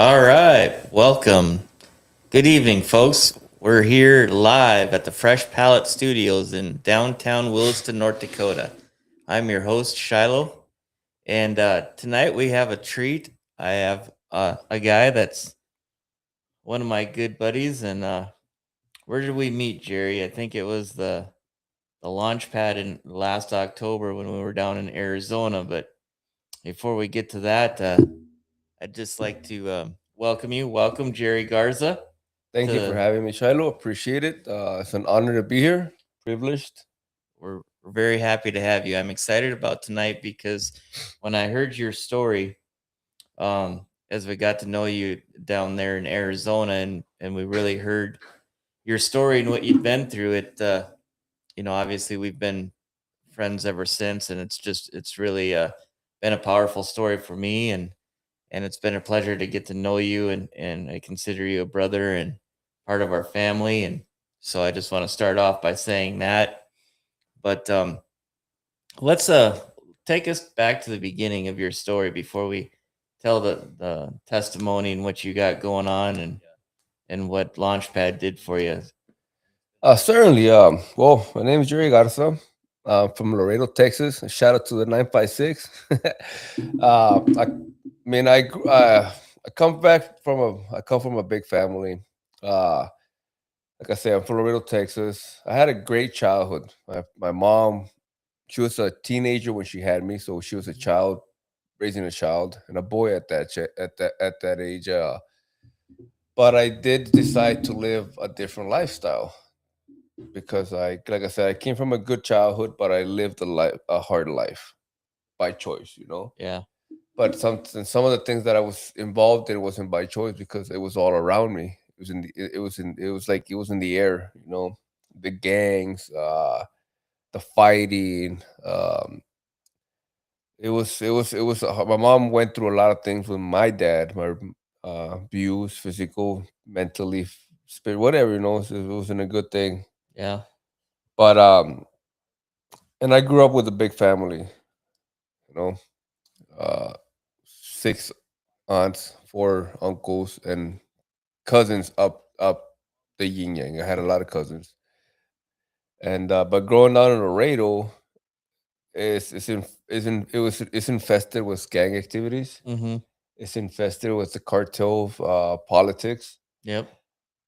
All right, welcome. Good evening, folks. We're here live at the Fresh Palette Studios in downtown Williston, North Dakota. I'm your host, Shiloh, and tonight we have a treat. I have a guy that's one of my good buddies, and where did we meet, Jerry? I think it was the launch pad in last October when we were down in Arizona. But before we get to that, I'd just like to welcome you. Welcome, Jerry Garza. Thank you for To having me, Shiloh. Appreciate it. It's an honor to be here. Privileged. we're very happy to have you. I'm excited about tonight because when I heard your story, as we got to know you down there in Arizona, and we really heard your story and what you've been through, obviously we've been friends ever since, and it's really been a powerful story for me, and it's been a pleasure to get to know you, and I consider you a brother and part of our family. And so I just want to start off by saying that. But let's take us back to the beginning of your story before we tell the testimony and what you got going on, and what Launchpad did for you. Certainly. My name is Jerry Garza. From Laredo, Texas. A shout out to the 956. I come back from I come from a big family. Uh, like I say, I'm from Laredo, Texas. I had a great childhood. My mom, she was a teenager when she had me, so she was a child raising a child and a boy at that age. But I did decide to live a different lifestyle because like I said, I came from a good childhood, but I lived a hard life by choice, you know. Yeah, But some of the things that I was involved in wasn't by choice because it was all around me. It was like it was in the air, you know, the gangs, the fighting. My mom went through a lot of things with my dad, my abuse, physical, mentally, spirit, whatever, you know. It wasn't a good thing. yeah, But and I grew up with a big family, you know, uh, six aunts, four uncles, and cousins up the yin yang. I had a lot of cousins, and but growing down in Laredo it's infested with gang activities. mm-hmm, It's infested with the cartel politics, yep,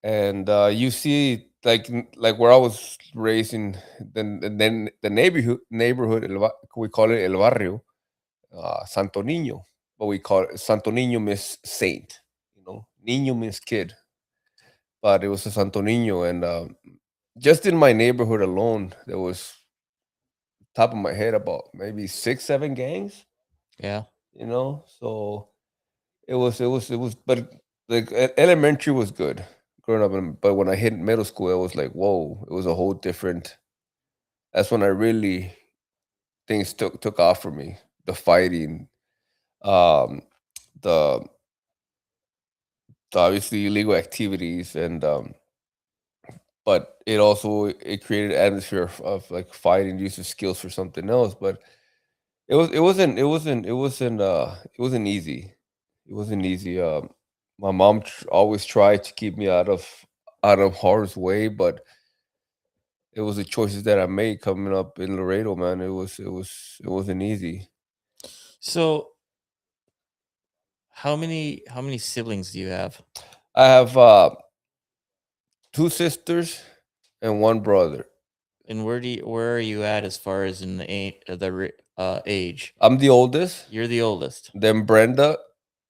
and you see like where I was raised in then the neighborhood we call it El Barrio, Santo Niño, but we call it Santo Niño means saint, you know, Niño means kid, but it was a Santo Niño, and just in my neighborhood alone, there was top of my head about maybe 6 7 gangs, yeah. you know, so but like elementary was good growing up, but when I hit middle school, it was like whoa, it was a whole different. That's when I really things took off for me. The fighting, um, the, the obviously illegal activities, and but it created an atmosphere of like fighting, use of skills for something else. But it wasn't easy. It wasn't easy. My mom always tried to keep me out of harm's way, but it was the choices that I made coming up in Laredo, man. It wasn't easy. So how many siblings do you have? I have two sisters and one brother. And where are you at as far as in age? I'm the oldest, You're the oldest. then Brenda,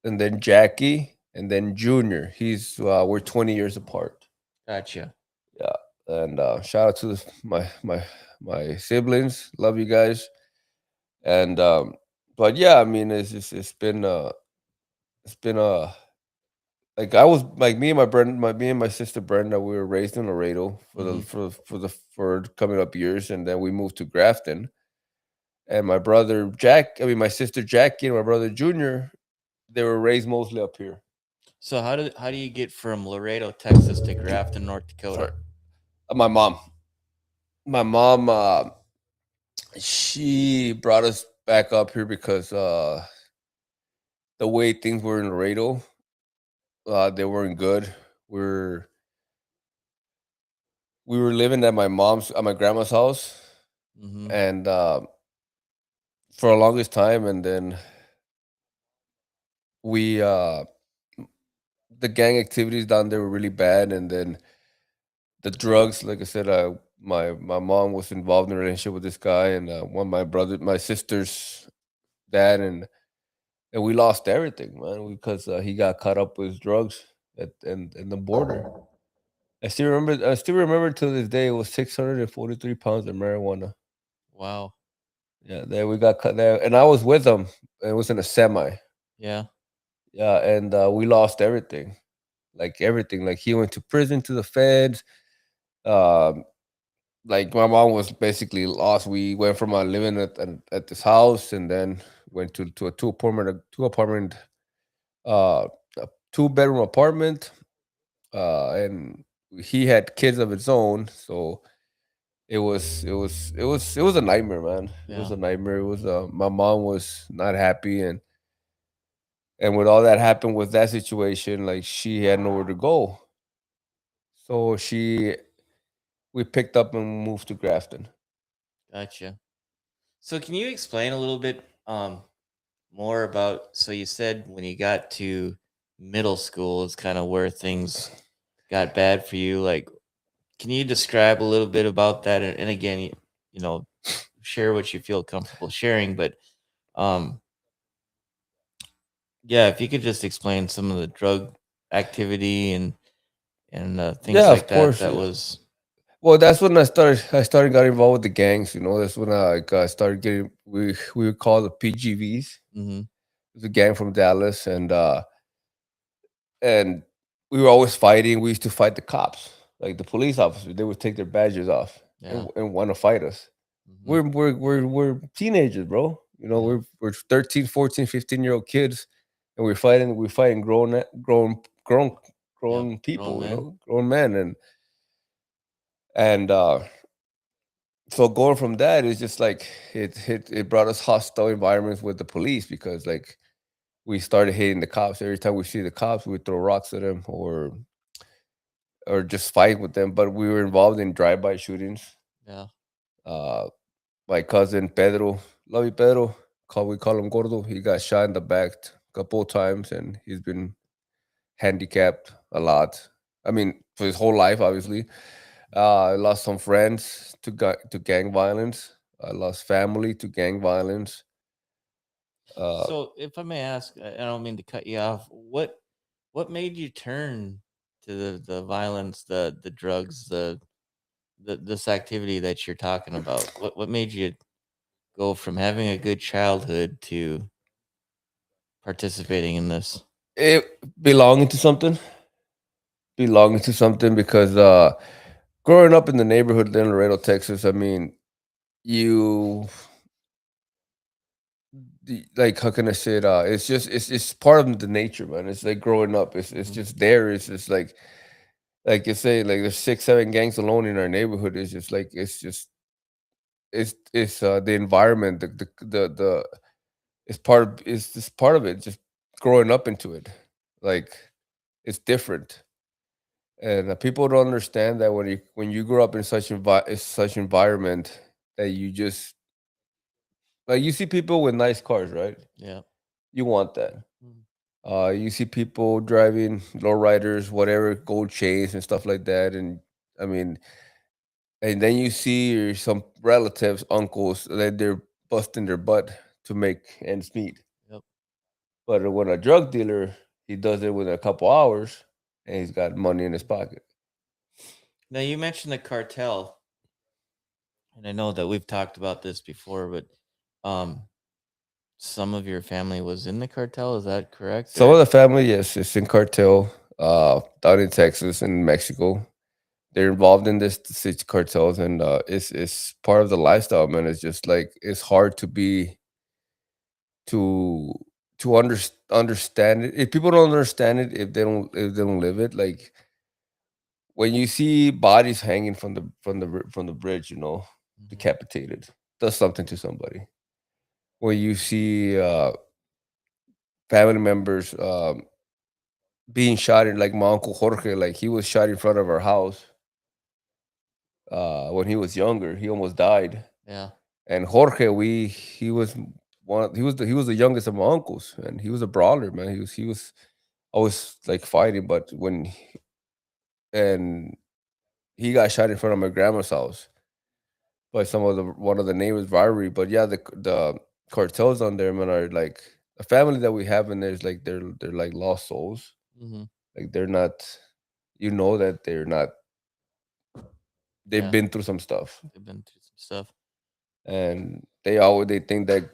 and then Jackie, and then Junior. He's we're 20 years apart. Gotcha. Yeah, and shout out to my siblings. Love you guys. And but yeah, I mean, it's been like I was like me and my sister Brenda. We were raised in Laredo Mm-hmm. for coming up years, and then we moved to Grafton. And my brother Jack, I mean my sister Jackie and my brother Junior, they were raised mostly up here. So how do you get from Laredo, Texas to Grafton, North Sorry, Dakota? my mom, my mom, she brought us back up here because the way things were in Laredo. They weren't good. We're we were living at my grandma's house, Mm-hmm. and for the longest time, and then we the gang activities down there were really bad, and then the drugs. Like I said, my mom was involved in a relationship with this guy, and one of my sister's dad, and we lost everything, man, because he got caught up with drugs and the border. I still remember to this day. It was 643 pounds of marijuana. Wow. Yeah, there we got cut there, and I was with him. It was in a semi. Yeah. Yeah, and we lost everything, like everything. Like he went to prison, to the feds. Um, like my mom was basically lost. We went from living at this house, and then went to a two apartment, uh, a 2 bedroom apartment. And he had kids of his own, so it was a nightmare, man. It was Yeah. a nightmare. It was my mom was not happy, and with all that happened with that situation, like she had nowhere to go. So we picked up and moved to Grafton. Gotcha. So can you explain a little bit more about, so you said when you got to middle school is kind of where things got bad for you. Like, can you describe a little bit about that? And again, you know, share what you feel comfortable sharing, but um yeah, if you could just explain some of the drug activity and things Yeah, like of that, course. that was. Well, that's when I started got involved with the gangs. That's when I started getting we would call the PGVs. Mhm. It's a gang from Dallas, and we were always fighting. We used to fight the cops, like the police officers. They would take their badges off Yeah. and want to fight us. Mhm. We're teenagers, bro. Yeah. We're 13, 14, 15-year-old kids, and we're fighting Yep. grown Grown people, men. grown men, and so going from that is just like it brought us hostile environments with the police, because like we started hating the cops. Every time we see the cops, we throw rocks at them, or just fight with them. But we were involved in drive-by shootings. Yeah. Uh, my cousin Pedro, love you Pedro, we call him Gordo. He got shot in the back a couple of times, and he's been handicapped a lot. I mean, for his whole life, obviously. I lost some friends to gang violence. I lost family to gang violence. Uh, So, if I may ask, I don't mean to cut you off. What made you turn to the violence, the drugs, the this activity that you're talking about? What made you go from having a good childhood to participating in this? it belonging to something, because growing up in the neighborhood in Laredo, Texas. I mean, you like, how can I say it? It's part of the nature, man. It's like growing up. It's Mhm. just there. It's just like you say, like there's 6, 7 gangs alone in our neighborhood. It's just like it's the environment, the it's just part of it. Just growing up into it, like it's different, and people don't understand that when you grow up in such environment, that you just like, you see people with nice cars, right? Yeah. You want that. Mhm. You see people driving lowriders, whatever, gold chains and stuff like that, and I mean, and then you see some relatives, uncles, that they're busting their butt to make ends meet. Yep. But when a drug dealer, he does it within a couple hours, and he's got money in his pocket. Now you mentioned the cartel, and I know that we've talked about this before, but um, some of your family was in the cartel. Is that correct? Some of Or the family, yes, it's in cartel, down in Texas and Mexico. They're involved in this such cartels, and it's part of the lifestyle, man. It's just like it's hard to understand it. If people don't understand it, if they don't live it, like when you see bodies hanging from the bridge, Mhm. decapitated, does something to somebody. When you see family members being shot in, like my uncle Jorge, like he was shot in front of our house when he was younger. He almost died. Yeah. And Jorge, he was he was the youngest of my uncles, and he was a brawler, man. He was always like fighting, but and he got shot in front of my grandma's house by some of the one of the neighbors' rivalry. But yeah, the cartels on there, man, are like a family that we have in there is like they're like lost souls. Hmm. Like they're not, you know that they're not. They've Yeah. been through some stuff, They've been through some stuff. and they think that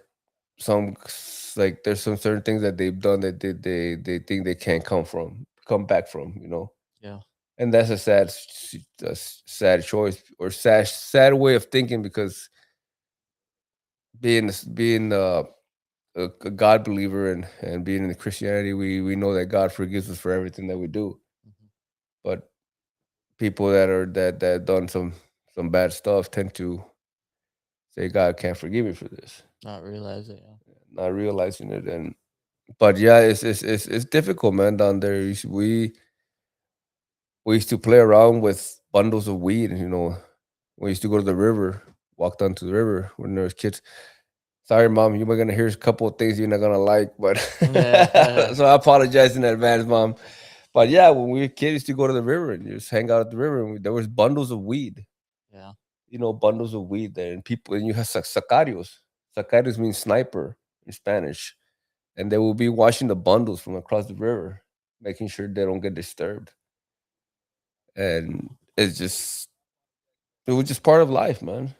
like there's some certain things that they've done that they think they can't come back from, you know. Yeah. And that's a sad choice or sad way of thinking because being a God believer and being in Christianity, we know that God forgives us for everything that we do. Hmm. But people that done some bad stuff tend to say God can't forgive me for this, Not realize it. Yeah. not realizing it. And but yeah, it's difficult, man. Down there, we used to play around with bundles of weed. You know, we used to go to the river, walk down to the river when there was kids. Sorry, mom, you were gonna hear a couple of things you're not gonna like, but Yeah. so I apologize in advance, mom. But yeah, when we were kids, we used to go to the river and just hang out at the river, and there was bundles of weed. Yeah. You know, bundles of weed there, and people, and you have sacarios. Sacarios means sniper in Spanish, and they will be watching the bundles from across the river, making sure they don't get disturbed. And it was just part of life, man.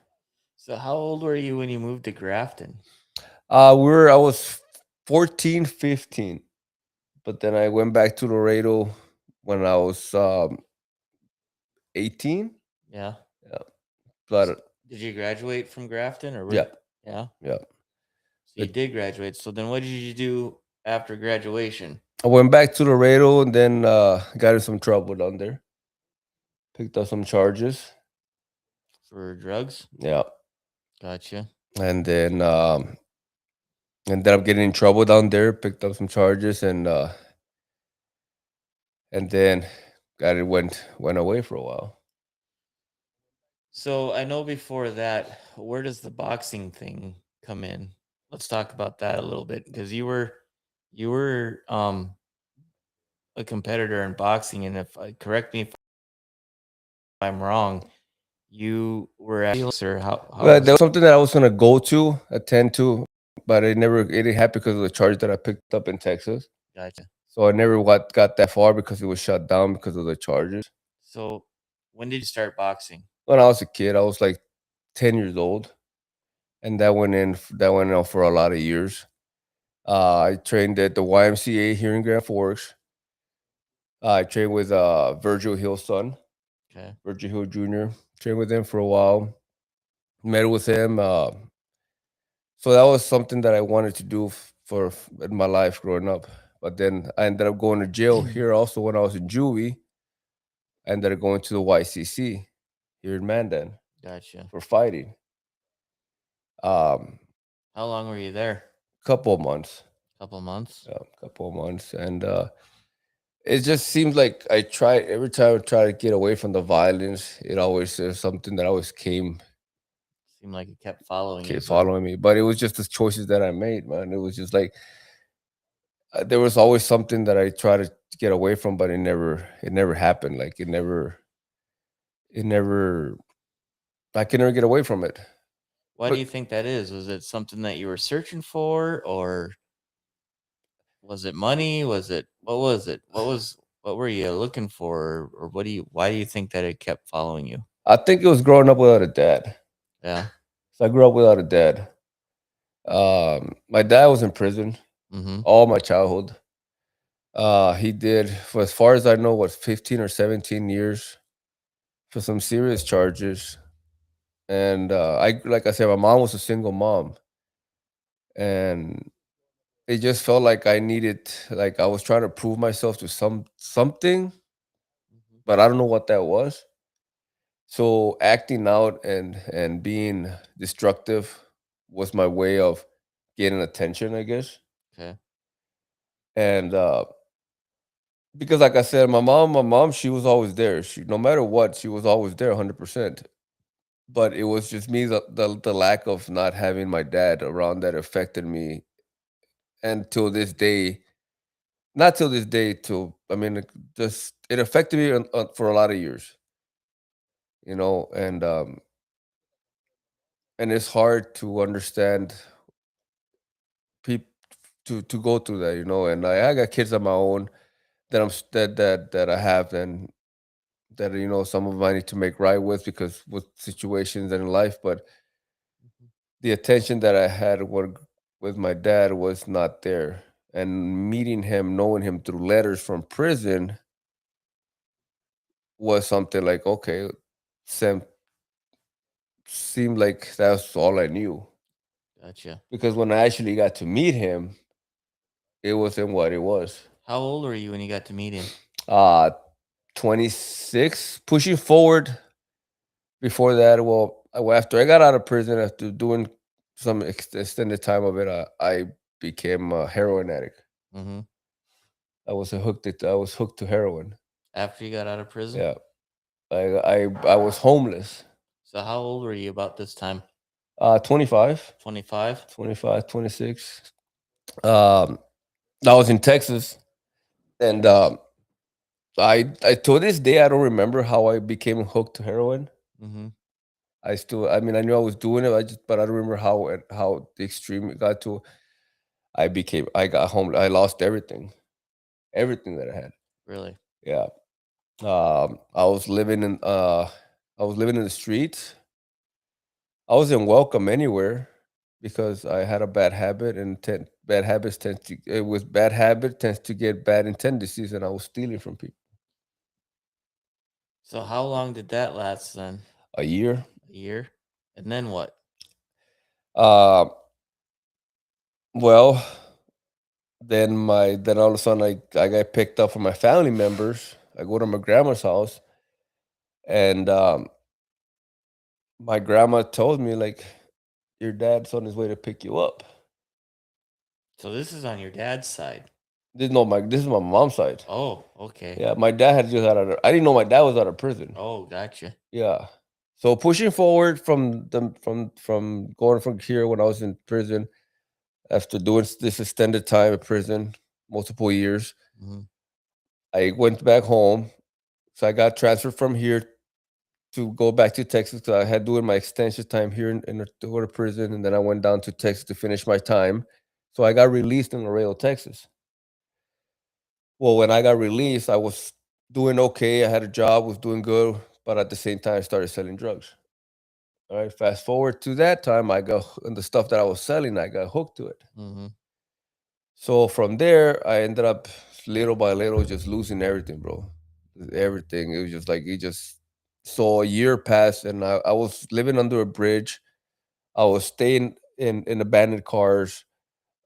So how old were you when you moved to Grafton? I was 14, 15, but then I went back to Laredo when I was 18. Yeah. Yeah, S- but Did you graduate from Grafton or yeah, where? Yeah. yeah. So you It, did graduate. So then what did you do after graduation I went back to Laredo and then got in some trouble down there. Picked up some charges. for drugs? Yeah, Gotcha. and then ended up getting in trouble down there. Picked up some charges and then got it went away for a while. So I know before that, where does the boxing thing come in? Let's talk about that a little bit because you were a competitor in boxing, and if I correct me if I'm wrong, you were at or how Well, was there was it? something that I was gonna go to attend to, but it didn't happen because of the charge that I picked up in Texas. Gotcha. So I never got that far because it was shut down because of the charges. So when did you start boxing? When I was a kid, I was like 10 years old, and that went on for a lot of years. I trained at the YMCA here in Grand Forks. I trained with Virgil Hill's son, Okay. Virgil Hill Jr. Trained with him for a while. Met with him. So that was something that I wanted to do in my life growing up. But then I ended up going to jail here also when I was in juvie. I ended up going to the YCC here in Mandan Gotcha. for fighting. Um, How long were you there? couple of months, Couple months. couple of months, and it just seems like I try every time I try to get away from the violence. It always there's something that always Seemed like it kept following you. kept So following me. But it was just the choices that I made, man. It was just like there was always something that I tried to get away from, but it never happened. Like it never I can never get away from it. why do But you think that is? Was it something that you were searching for, or was it money? Was it what was it? What were you looking for, or what do you? Why do you think that it kept following you? I think it was growing up without a dad. Yeah. So I grew up without a dad. My dad was in prison Mm-hmm. all my childhood. He did, for as far as I know, what 15 or 17 years for some serious charges. And like I said, my mom was a single mom, and it just felt like like I was trying to prove myself to something, Mm-hmm. but I don't know what that was. So acting out and being destructive was my way of getting attention, I guess. Okay. And because like I said, my mom, she was always there. She no matter what, she was always there, 100%. But it was just me, the lack of not having my dad around that affected me, and till this day, not till this day, till I mean, just it affected me for a lot of years, and it's hard to understand people to go through that, and I got kids of my own that that I have, and that some of them I need to make right with because with situations in life, but Mhm. the attention that I had with my dad was not there. And meeting him, knowing him through letters from prison was something like, okay, Sam seemed like that's all I knew. Gotcha. Because when I actually got to meet him, it wasn't what it was. How old were you when you got to meet him? Uh 26, pushing forward. Before that, well, after I got out of prison, after doing some extended time of it, I became a heroin addict. Hmm. I was hooked to heroin. After you got out of prison? Yeah. I was homeless. So how old were you about this time? 25, 25? 25, 26. Um, I was in Texas, and I to this day I don't remember how I became hooked to heroin. Mm-hmm. I mean, I knew I was doing it, but I don't remember how the extreme it got to. I got home. I lost everything, everything that I had. Really? Yeah. I was living in the streets. I wasn't welcome anywhere because I had a bad habit, and bad habits tend to with bad habit tends to get bad tendencies, and I was stealing from people. So how long did that last then? A year. A year? And then what? Uh, well, then all of a sudden I got picked up from my family members. I go to my grandma's house, and my grandma told me like, your dad's on his way to pick you up. So this is on your dad's side. This is my mom's side. Oh, okay. Yeah, my dad had just I didn't know my dad was out of prison. Oh, gotcha. Yeah. So pushing forward from going from here when I was in prison, after doing this extended time in prison, multiple years, Hmm. I went back home. So I got transferred from here to go back to Texas. So I had doing my extension time here in to go to prison, and then I went down to Texas to finish my time. So I got released in Laredo, Texas. Well, when I got released, I was doing okay. I had a job, was doing good, but at the same time, I started selling drugs. All right. Fast forward to that time, and the stuff that I was selling, I got hooked to it. Hmm. So from there, I ended up little by little just losing everything, bro. Everything. It was just like it just so a year passed, and I was living under a bridge. I was staying in abandoned cars.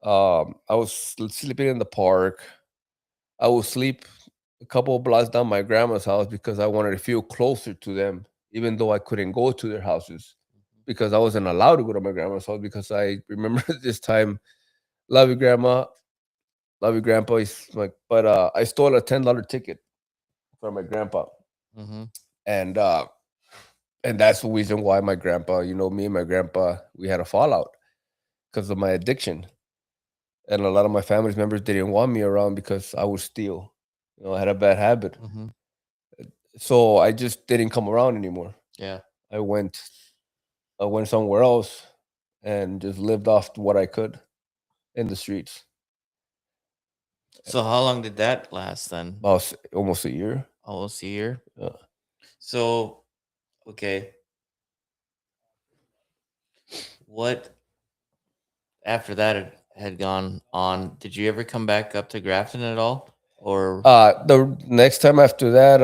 I was sleeping in the park. I would sleep a couple of blocks down my grandma's house because I wanted to feel closer to them, even though I couldn't go to their houses because I wasn't allowed to go to my grandma's house because I remember this time, love you, grandma, love you, grandpa. He's like, but I stole a $10 ticket from my grandpa, Hmm. and uh, and that's the reason why my grandpa, me and my grandpa, we had a fallout because of my addiction, and a lot of my family members didn't want me around because I would steal. I had a bad habit. Hmm. So I just didn't come around anymore. Yeah. I went I went somewhere else and just lived off what I could in the streets. So how long did that last then? About almost a year. Almost a year. Yeah. So okay, what after that had gone on? Did you ever come back up to Grafton at all? Or The next time after that,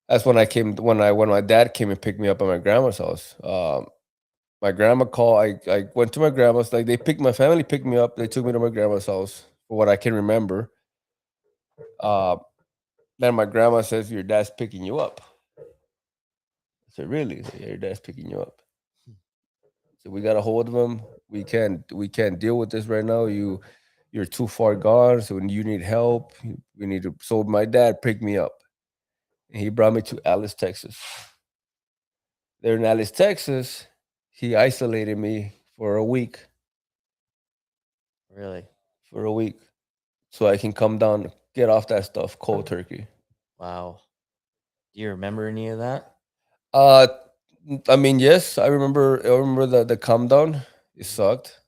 that's when I came when my dad came and picked me up at my grandma's house. My grandma called. I went to my grandma's. Like my family picked me up. They took me to my grandma's house for what I can remember. Uh, then my grandma says, "Your dad's picking you up." I said, "Really?" He said, "Yeah, your dad's picking you up." So we got a hold of him. We can't deal with this right now. You're too far gone. So when you need help, we need to. So my dad picked me up and he brought me to Alice, Texas. There in Alice, Texas, he isolated me for a week. Really? For a week, so I can come down, get off that stuff, cold turkey. Wow. Do you remember any of that? Uh, I mean, yes, I remember. I remember the calm down. It Mhm. sucked.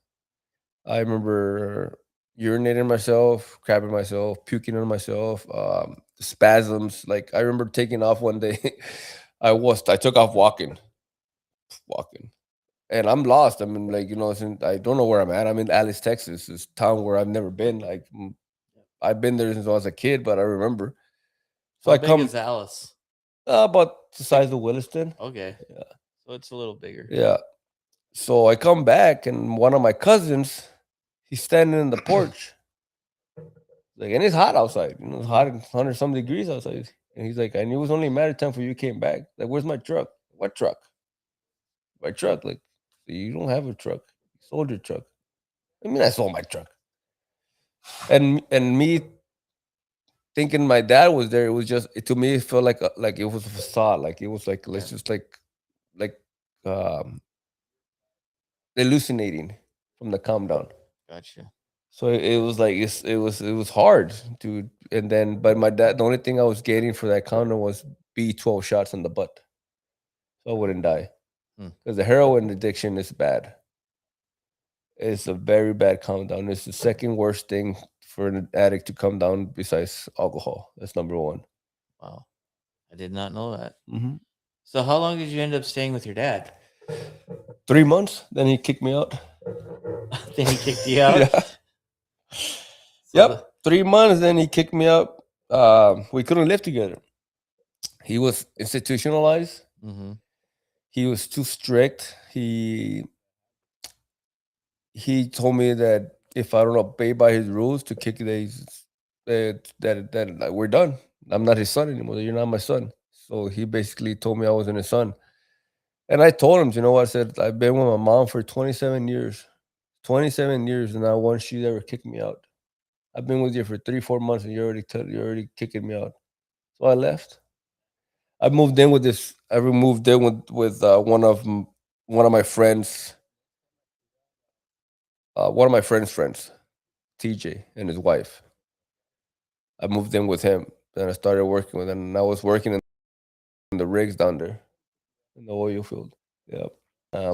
I remember urinating myself, crapping myself, puking on myself, spasms. Like I remember taking off one day. I took off walking, and I'm lost. I mean, like I don't know where I'm at. I'm in Alice, Texas, this town where I've never been. Like I've been there since I was a kid, but I remember. So How I big come is Alice? about the Big. size of Williston. Okay. Yeah, So it's a little bigger. yeah. So I come back, and one of my cousins, he's standing in the porch. Like, and it's hot outside. It's hot, 100 some degrees outside. And he's like, and it was only a matter of time for you came back. Like, where's my truck? What truck? My truck. Like, you don't have a truck. You sold your truck. I mean, I sold my truck. And me thinking my dad was there, it was just to me it felt like it was a facade. Like it was like Yeah. let's just like um hallucinating from the calm down. Gotcha. So it was like it was hard to and then but my dad the only thing I was getting for that condom was B12 shots in the butt, so I wouldn't die Hmm. because the heroin addiction is bad. It's a very bad calm down. It's the second worst thing for an addict to come down besides alcohol. That's number one. Wow. I did not know that. Hmm. So how long did you end up staying with your dad? 3 months, then he kicked me out. Then he kicked you out. Yeah. So Yep. the 3 months, then he kicked me out. We couldn't live together. He was institutionalized. mm-hmm. He was too strict. He told me that if I don't obey by his rules to kick that like, we're done. I'm not his son anymore. You're not my son. So he basically told me I wasn't his son. And I told him, you know what? I said, I've been with my mom for 27 years. 27 years, and not once she's ever kicked me out. I've been with you for 3, 4 months, and you're already kicking me out. So I left. I moved in with this. I moved in with one of my friends, one of my friends' friends, TJ, and his wife. I moved in with him. Then I started working with him, and I was working in the rigs down there in the oil field. Yeah.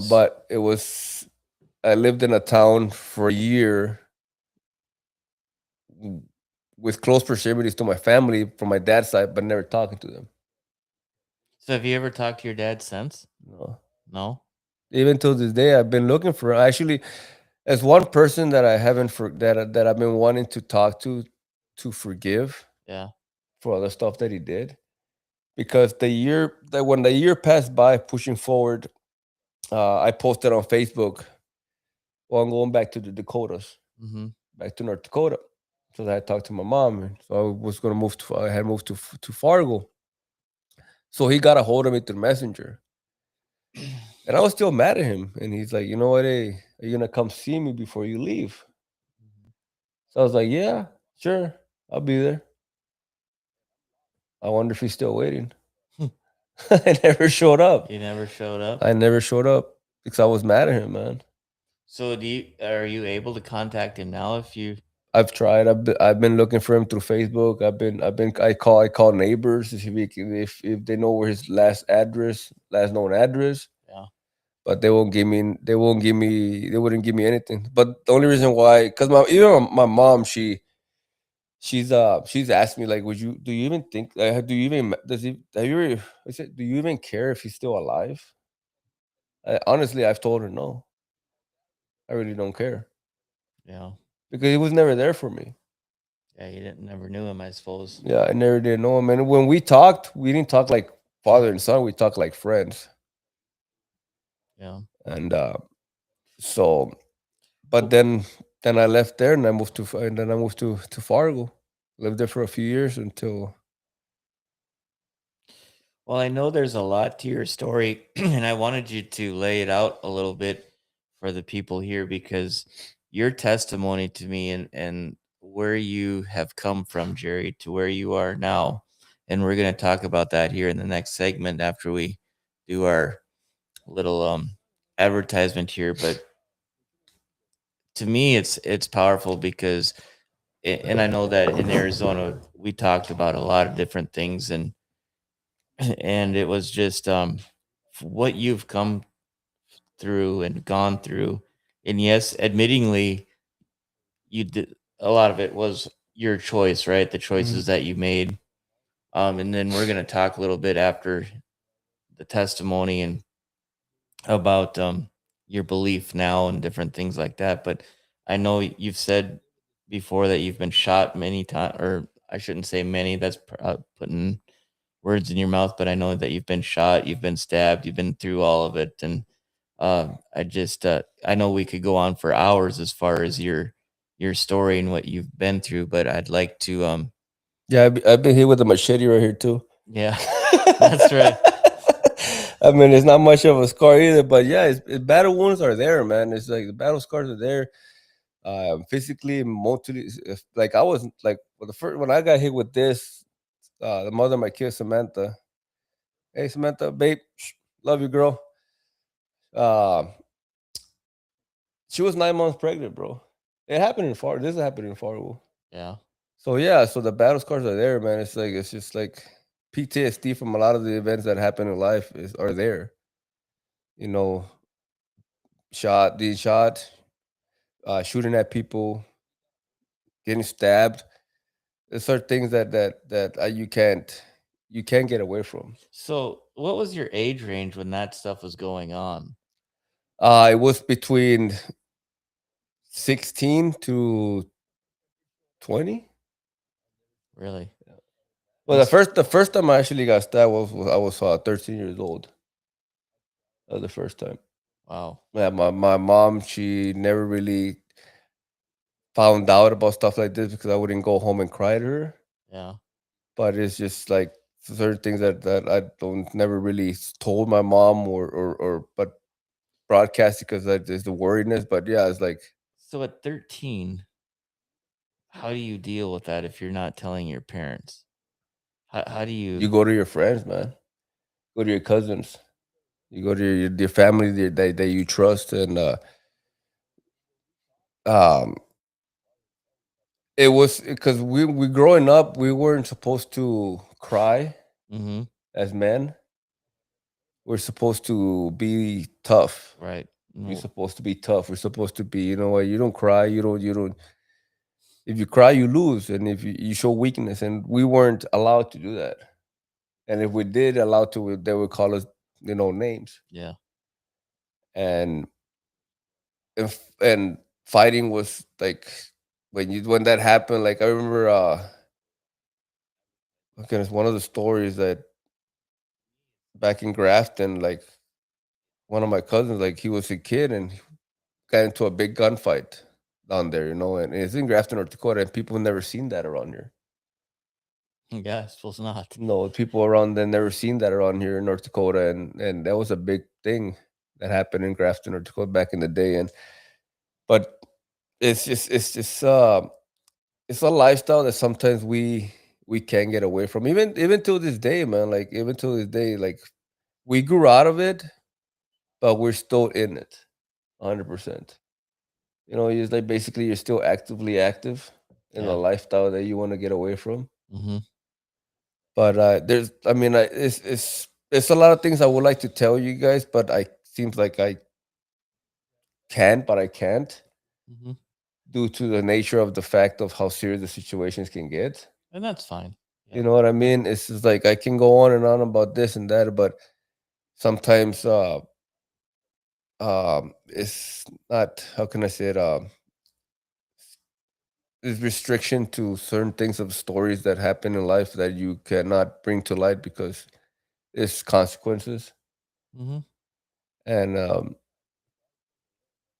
But it was I lived in a town for a year with close proximities to my family from my dad's side, but never talking to them. So have you ever talked to your dad since? No. No. Even till this day, I've been looking for actually as one person that I haven't for that I've been wanting to talk to forgive Yeah. for all the stuff that he did. Because when the year passed by, pushing forward, I posted on Facebook. Well, I'm going back to the Dakotas, Mm-hmm. back to North Dakota. So I talked to my mom, and so I was going to move to. I had moved to Fargo. So he got a hold of me through Messenger, and I was still mad at him. And he's like, "You know what? Hey, are you gonna come see me before you leave?" So I was like, "Yeah, sure, I'll be there." I wonder if he's still waiting. I never showed up. He never showed up. I never showed up because I was mad at him, man. So are you able to contact him now if you I've tried. I've been looking for him through Facebook. I call neighbors to see if they know where his last known address. yeah. But they wouldn't give me anything. But the only reason why, because my mom, she's asked me like, do you even think do you even does he have you ever, I said, do you even care if he's still alive? Honestly, I've told her no. I really don't care Yeah. because he was never there for me. Yeah, you didn't never knew him, I suppose. Yeah, I never did know him. And when we talked, we didn't talk like father and son. We talked like friends. Yeah. And so, but Well, then I left there and I moved to Fargo. Lived there for a few years until well, I know there's a lot to your story, and I wanted you to lay it out a little bit for the people here because your testimony to me and where you have come from, Jerry, to where you are now. And we're going to talk about that here in the next segment after we do our little advertisement here. But to me, it's powerful because, and I know that in Arizona we talked about a lot of different things, and it was just what you've come through and gone through. And yes, admittingly, you did a lot of it was your choice, right? The Mhm. choices that you made. And then we're gonna talk a little bit after the testimony and about your belief now and different things like that. But I know you've said before that you've been shot many times, or I shouldn't say many. That's putting words in your mouth. But I know that you've been shot, you've been stabbed, you've been through all of it, and I know we could go on for hours as far as your story and what you've been through, but I'd like to Yeah, I've been hit with a machete right here too. yeah, that's right. I mean, it's not much of a scar either, but yeah, battle wounds are there, man. It's like the battle scars are there, physically, mentally. Like I was like the first when I got hit with this, the mother of my kid, Samantha. Hey, Samantha, babe, love you, girl. Uh, she was 9 months pregnant, bro. It happened in Far. This happened in Fargo. Yeah. So yeah, so the battle scars are there, man. It's just like PTSD from a lot of the events that happen in life are there. You know, being shot, shooting at people, getting stabbed. Those are things that you can't get away from. So, what was your age range when that stuff was going on? It was between 16 to 20. Really? Well, And s- the first time I actually got stabbed was I was 13 years old. The first time. wow. Yeah, my mom, she never really found out about stuff like this because I wouldn't go home and cry to her. Yeah. But it's just like certain things that I don't never really told my mom or but broadcast because like there's the worriedness. But yeah, it's like So at 13, how do you deal with that if you're not telling your parents? How do you you go to your friends, man. Go to your cousins. You go to your family that you trust, and um, it was because we growing up, we weren't supposed to cry Mhm. as men. We're supposed to be tough. Right. We're No, supposed to be tough. We're supposed to be, you know what, you don't cry, you don't if you cry, you lose. And if you show weakness, and we weren't allowed to do that. And if we did allow to, they would call us, names. yeah. And and fighting was like when that happened, like I remember okay, it's one of the stories that back in Grafton, like one of my cousins, like he was a kid and he got into a big gunfight down there, and it's in Grafton, North Dakota, and people never seen that around here. Yeah, I suppose not. No, people around there never seen that around here in North Dakota, and that was a big thing that happened in Grafton, North Dakota back in the day. And but it's a lifestyle that sometimes we can't get away from. Even till this day, man. Like even till this day, like we grew out of it, but we're still in it, 100%. It's like basically you're still actively active in a Yeah. lifestyle that you want to get away from. Mhm. But I mean, it's a lot of things I would like to tell you guys, but I seems like I can, but I can't Mhm. due to the nature of the fact of how serious the situations can get. And that's fine. You Yeah. know what I mean? It's just like I can go on and on about this and that, but sometimes it's not, how can I say it, there's restriction to certain things of stories that happen in life that you cannot bring to light because it's consequences. Mhm. And I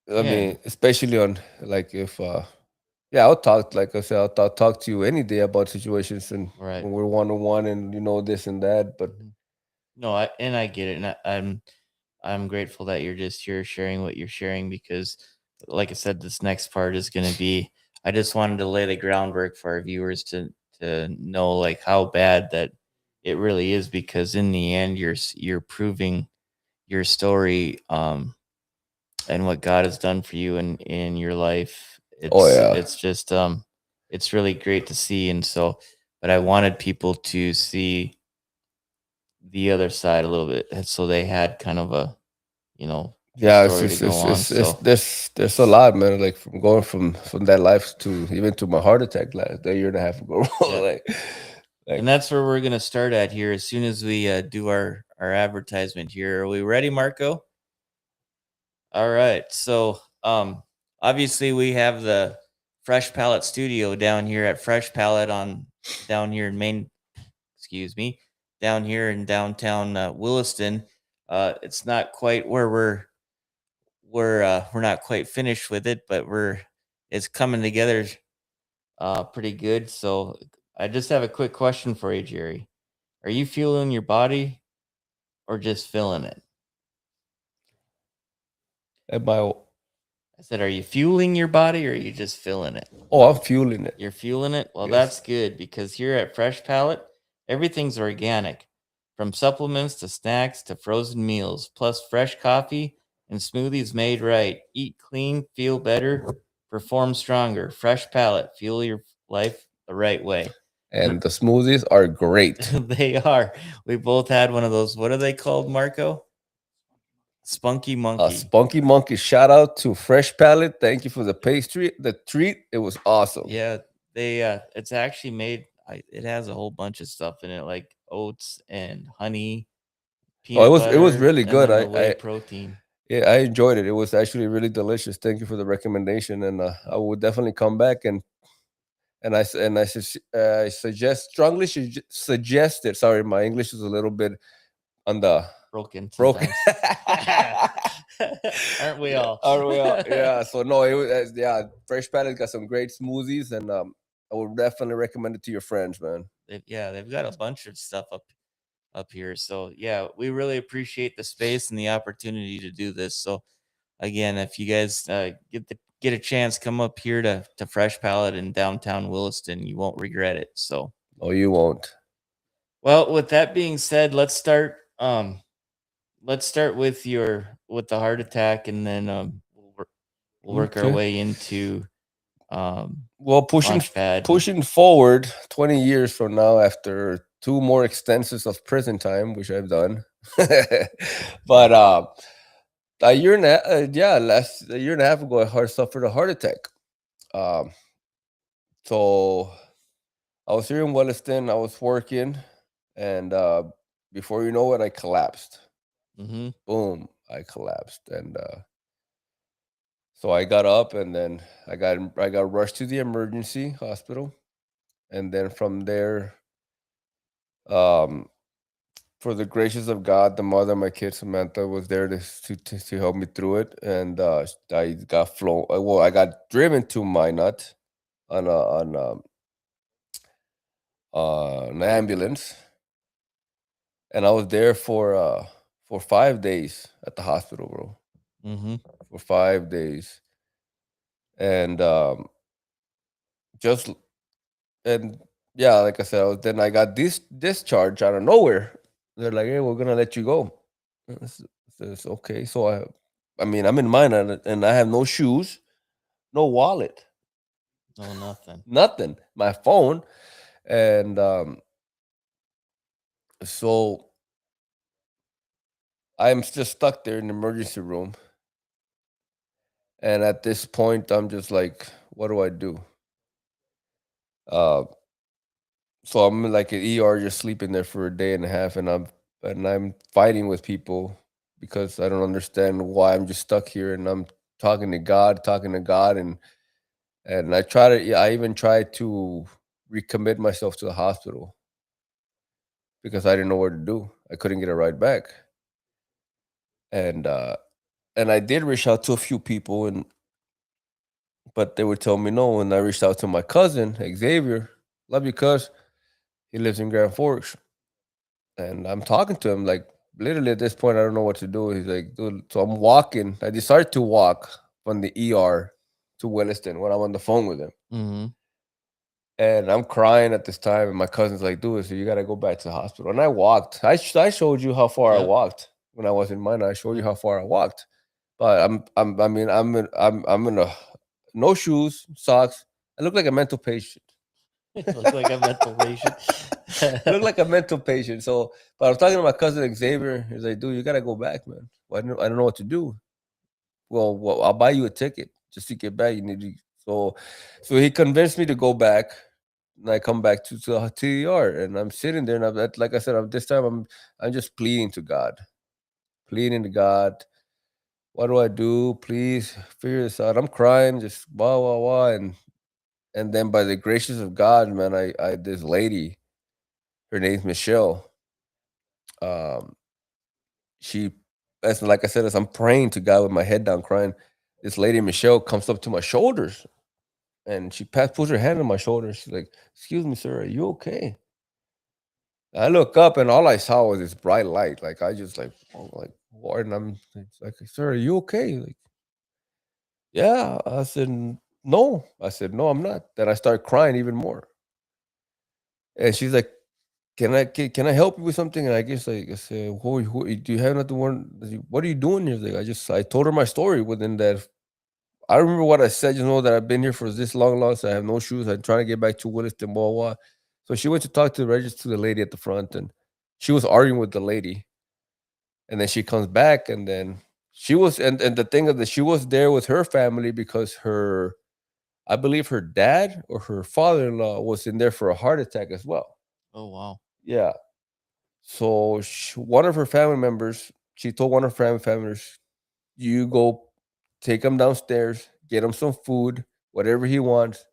Yeah. mean, especially on like if yeah, I'll talk, like I said, I'll talk to you any day about situations and Right. when we're one on one and this and that. But Mhm. No, I get it, and I'm grateful that you're just here sharing what you're sharing because like I said, this next part is going to be. I just wanted to lay the groundwork for our viewers to know like how bad that it really is, because in the end, you're proving your story, and what God has done for you in your life. Oh yeah. It's just it's really great to see. And so, but I wanted people to see the other side a little bit, and so they had kind of a, you know, Yeah, story to go on. it's So there's a lot, man. Like from going from that life to even to my heart attack last a year and a half ago. yeah, Like and that's where we're gonna start at here as soon as we do our advertisement here. Are we ready, Marco? All right. So, obviously we have the Fresh Palette Studio down here at Fresh Palette on down here in Maine. Excuse me, down here in downtown Williston. It's not quite where we're not quite finished with it, but it's coming together pretty good. So, I just have a quick question for you, Jerry. Are you fueling your body or just filling it? at my I said, are you fueling your body or are you just filling it? oh, I'm fueling it. You're fueling it? Well, Yes. that's good, because here at Fresh Palette, everything's organic, from supplements to snacks to frozen meals, plus fresh coffee and smoothies made right. Eat clean, feel better, perform stronger. Fresh Palette, fuel your life the right way. And And the smoothies are great. they are. We both had one of those. What are they called, Marco? Spunky Monkey. Spunky Monkey, shout out to Fresh Palette. Thank you for the pastry, the treat. It was awesome. Yeah, they it's actually made it has a whole bunch of stuff in it, like oats and honey, Oh, peanut it was butter, really and good. then the whey protein. Yeah, I enjoyed it. It was actually really delicious. Thank you for the recommendation, and I would definitely come back I suggest strongly suggest it. Sorry, my English is a little bit on the Broken broken. sometimes. Aren't we Yeah, all? are we all? Yeah. So no, it was yeah. Fresh Palette got some great smoothies, and I would definitely recommend it to your friends, man. Yeah, they've got a bunch of stuff up here. So yeah, we really appreciate the space and the opportunity to do this. So again, if you guys get a chance, come up here to Fresh Palette in downtown Williston. You won't regret it. So, Oh, you won't. well, with that being said, let's start with the heart attack, and then we'll work our Okay. way into Well, Launchpad. pushing forward 20 years from now, after two more extensions of prison time, which I've done, but a year and yeah, last a year and a half ago, suffered a heart attack. Um, so I was here in Williston. I was working, and before you know it, I collapsed. Mm-hmm. Boom, I collapsed, and so I got up, and then I got rushed to the emergency hospital, and then from there, um, for the gracious of God, the mother of my kid Samantha was there to help me through it, and I got flown. Well, I got driven to Minot on an ambulance, and I was there for 5 days at the hospital, bro. Mm-hmm. For 5 days, and just and yeah, like I said, then I got this discharge out of nowhere. They're like, "Hey, we're gonna let you go." It's okay. So I mean, I'm in mine, and I have no shoes, no wallet, No, nothing. nothing. My phone, and so I'm just stuck there in the emergency room. And at this point, I'm just like, what do I do? Uh, so I'm like an ER, just sleeping there for a day and a half, and I'm fighting with people because I don't understand why I'm just stuck here, and I'm talking to God, and yeah, I even tried to recommit myself to the hospital because I didn't know what to do. I couldn't get a ride back, and I did reach out to a few people, but they would tell me no. And I reached out to my cousin Xavier, love you, cuz he lives in Grand Forks, and I'm talking to him like literally at this point I don't know what to do. He's like, dude, so I'm walking. I decided to walk from the ER to Williston when I'm on the phone with him. Mhm. And I'm crying at this time, and my cousin's like, "Dude, so you gotta go back to the hospital." And I walked. I showed you how far I Yep. walked when I was in mine. I showed you Yep. how far I walked. But I'm in a no shoes, socks. I look like a mental patient. Look like a mental patient. I look like a mental patient. So, but I was talking to my cousin Xavier. He's like, "Dude, you gotta go back, man. Well, I don't know what to do." Well, I'll buy you a ticket just to get back. You need to. So, so he convinced me to go back. And I come back to the yard, and I'm sitting there, and like I said, this time I'm just pleading to God, pleading to God. What do I do? Please figure this out. I'm crying, just wah wah wah, and then by the gracious of God, man, I this lady, her name's Michelle. Um, she, as like I said, as I'm praying to God with my head down, crying, this lady Michelle comes up to my shoulders, and she puts her hand on my shoulder. She's like, "Excuse me, sir, are you okay?" I look up, and all I saw was this bright light. Like I just like, oh, like what? And I'm it's like, "Sir, are you okay?" Like, yeah. I said, "No." I said, "No, I'm not." Then I start crying even more, and she's like, can I help you with something?" And I guess like I said, who do you have nothing? What are you doing here? Like I told her my story. Within that, I remember what I said. You know that I've been here for this long, so I have no shoes. I'm trying to get back to Williston, blah blah. So she went to talk to the register, to the lady at the front, and she was arguing with the lady. And then she comes back, and then she was, and the thing is that she was there with her family because her, I believe her dad or her father-in-law was in there for a heart attack as well. Oh, wow. Yeah. So one of her family members, she told one of her family members, "You go take him downstairs, get him some food, whatever he wants,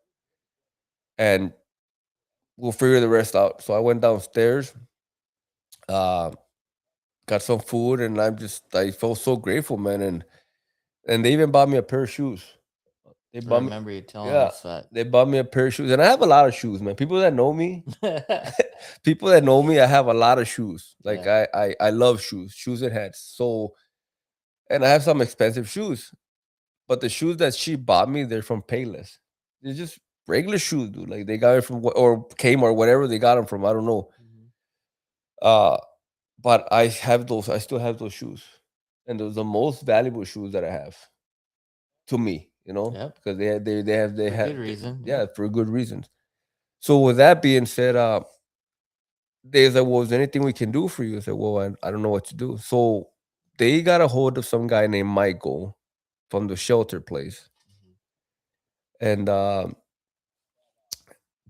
and we'll figure the rest out." So I went downstairs, uh, got some food, and I felt so grateful, man. And they even bought me a pair of shoes. They I bought me, remember you telling yeah, us that. they bought me a pair of shoes, and I have a lot of shoes, man. People that know me, people that know me, I have a lot of shoes. Like Yeah. I love shoes, shoes and hats. So, and I have some expensive shoes, but the shoes that she bought me, they're from Payless. They're just regular shoes, dude. Like they got it from or Kmart, whatever they got them from. I don't know. Mhm. Uh, but I have those. I still have those shoes, and those are the most valuable shoes that I have to me. Yep. Because they For good have reason. Yep. yeah, for good reasons. So with that being said, they said, "Well, is there anything we can do for you?" I said, "Well, I don't know what to do." So they got a hold of some guy named Michael from the shelter place, Mhm. and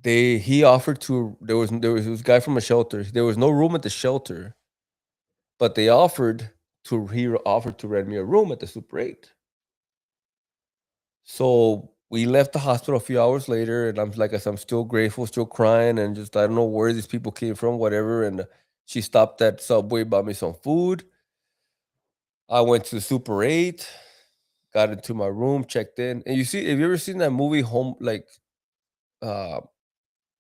he offered to there was this guy from a shelter. There was no room at the shelter, but he offered to rent me a room at the Super 8. So we left the hospital a few hours later, and I'm like I said, I'm still grateful, still crying, and just I don't know where these people came from, whatever. And she stopped at Subway, bought me some food. I went to the Super 8, got into my room, checked in. And have you ever seen that movie uh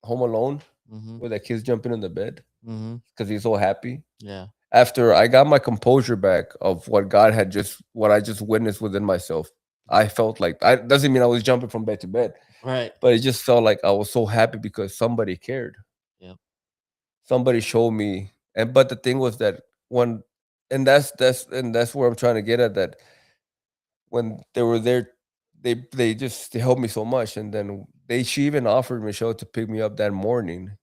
Home Alone, Mhm. where that kid's jumping in the bed Mhm. because he's so happy? Yeah. After I got my composure back of what I just witnessed within myself, I felt like I doesn't mean I was jumping from bed to bed, Right. but it just felt like I was so happy because somebody cared. Yep. Somebody showed me. And but the thing was that when and that's where I'm trying to get at, that when they were there, they helped me so much. And then she even offered Michelle to pick me up that morning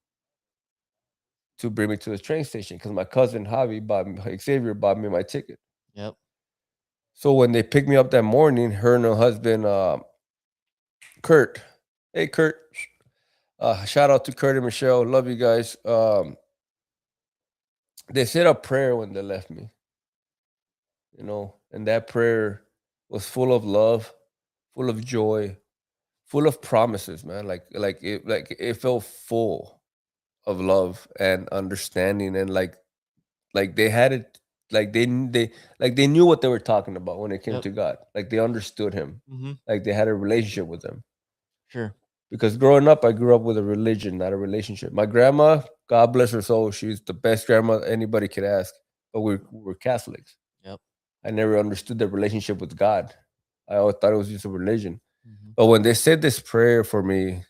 to bring me to the train station because my cousin Xavier bought me my ticket. Yep. So when they picked me up that morning, her and her husband, Kurt, hey Kurt, shout out to Kurt and Michelle, love you guys. They said a prayer when they left me, and that prayer was full of love, full of joy, full of promises, man. Like it felt full of love and understanding, and like they had it, like they knew what they were talking about when it came Yep. to God. Like they understood Him, Mhm. like they had a relationship with Him. Sure. Because growing up, I grew up with a religion, not a relationship. My grandma, God bless her soul, she's the best grandma anybody could ask. But we're Catholics. Yep. I never understood the relationship with God. I always thought it was just a religion. Mhm. But when they said this prayer for me,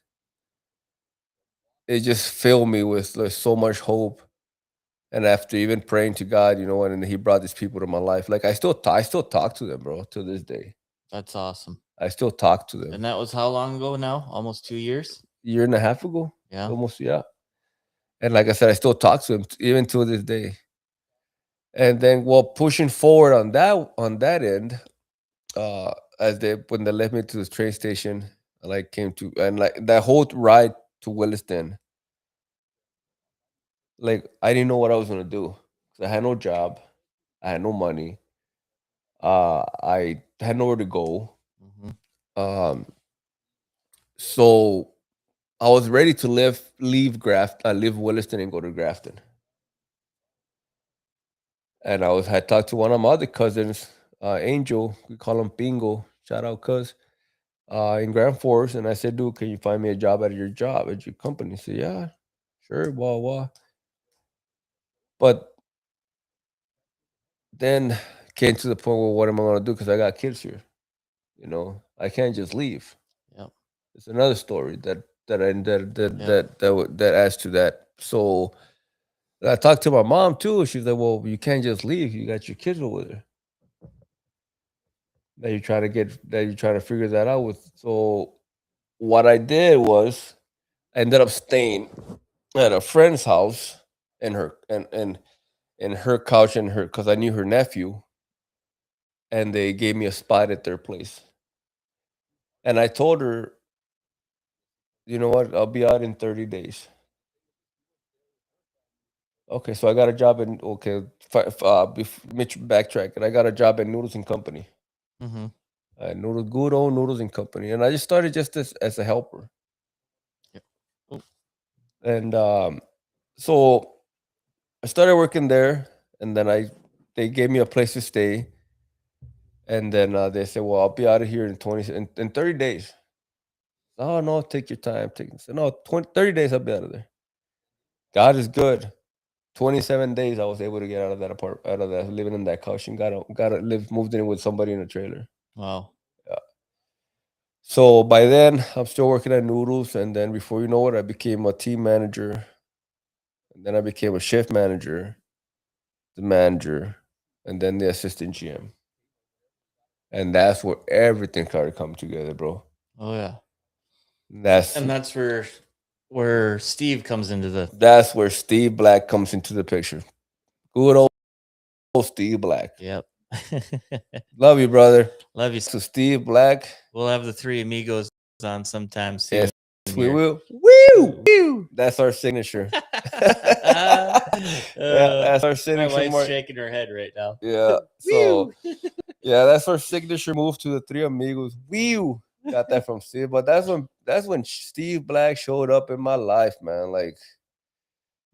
it just filled me with like so much hope. And after even praying to God, you know, and He brought these people to my life, like I still talk to them, bro, to this day. That's awesome. I still talk to them. And that was how long ago now? Almost 2 years? Year and a half ago, Yeah. almost, yeah. And like I said, I still talk to them even to this day. And then, well, pushing forward on that end, uh, as they when they left me to the train station, I like came to and like that whole ride to Williston, like I didn't know what I was gonna do. 'Cause I had no job, I had no money, I had nowhere to go. Mhm. Um, so I was ready to leave Williston and go to Grafton. And I was had talked to one of my other cousins, Angel. We call him Bingo. Shout out, cuz. In Grand Forks, and I said, "Dude, can you find me a job at your company?" He said, "Yeah, sure, blah blah." But then came to the point where what am I gonna do? Because I got kids here. You know, I can't just leave. Yep. It's another story Yep. that adds to that. So I talked to my mom too. She's like, "Well, you can't just leave. You got your kids over there. That you're trying to figure that out with." So what I did was I ended up staying at a friend's house in her and in her couch and her because I knew her nephew, and they gave me a spot at their place. And I told her, you know what, I'll be out in 30 days. Okay, so I got a job in backtrack, and I got a job at Noodles and Company, Mhm. good old Noodles and Company, and I just started just as a helper, Yep. Oh, and so I started working there, and then I they gave me a place to stay, and then they said, "Well, I'll be out of here in 30 days." Oh no, take your time. So no, 30 days I'll be out of there. God is good. 27 days I was able to get out of that out of that living in that couch and gotta live moved in with somebody in a trailer. wow. Yeah. So by then I'm still working at Noodles, and then before you know it, I became a team manager, and then I became a shift manager, the manager, and then the assistant GM. And that's where everything started coming together, bro. Oh yeah. That's And that's where Steve comes into the that's where Steve Black comes into the picture. Good old Steve Black. Yep. Love you, brother. Love you. To Steve Black. We'll have the three amigos on sometime soon Yes, we here. will. Woo! Woo! That's our signature. uh, Yeah, that's our my signature wife's mark. shaking her head right now. Yeah. So Woo! yeah, that's our signature move to the three amigos. Woo! Got that from Steve. But that's when Steve Black showed up in my life, man. Like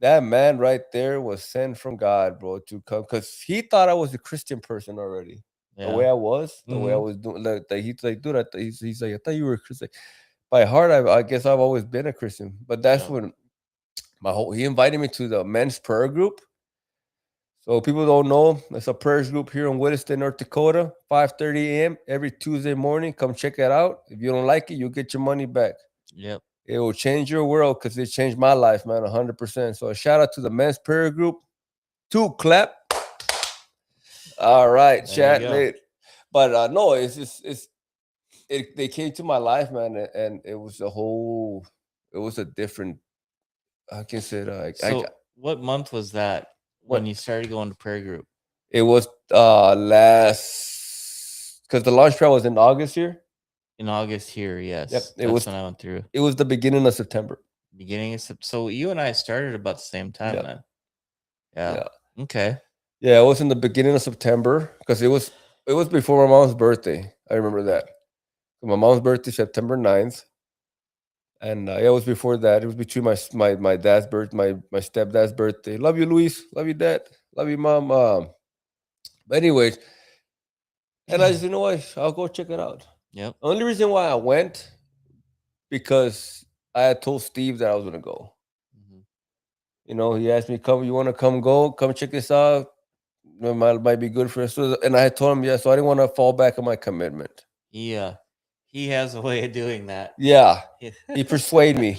that man right there was sent from God, bro, to come because he thought I was a Christian person already. The way Yeah. the way I Mhm. was doing, like he's like, dude, he's like, I thought you were a Christian. By heart, I guess I've always been a Christian, but that's Yep. when he invited me to the men's prayer group. So people don't know, it's a prayers group here in Williston, North Dakota, 5:30 a.m. every Tuesday morning. Come check it out. If you don't like it, you'll get your money back. Yep. It will change your world because it changed my life, man, 100%. So a shout out to the men's prayer group. Two clap. All right, There you chat go. late. But no, it's just they came to my life, man, and it was it was a different. I can say I So, what month was that when what you started going to prayer group? it was last because the launch pad was in August here. In August here, Yep, yes. That's when I went through. it was the beginning of September. Beginning of so you and I started about the same time Yeah, then. Yeah. yeah, Okay. yeah. It was in the beginning of September because it was before my mom's birthday. I remember that. My mom's birthday September 9th. And yeah, it was before that. It was between my dad's birth, my stepdad's birthday. Love you, Luis. Love you, dad. Love you, mom. But anyways, and I just, you know what? I'll go check it out. Yep. The only reason why I went because I had told Steve that I was gonna go. Mhm. You know, he asked me, "Come, you want to come check this out? It might be good for us." So, and I had told him yes. So I didn't want to fall back on my commitment. He has a way of doing that. Yeah, Yeah. he persuade me.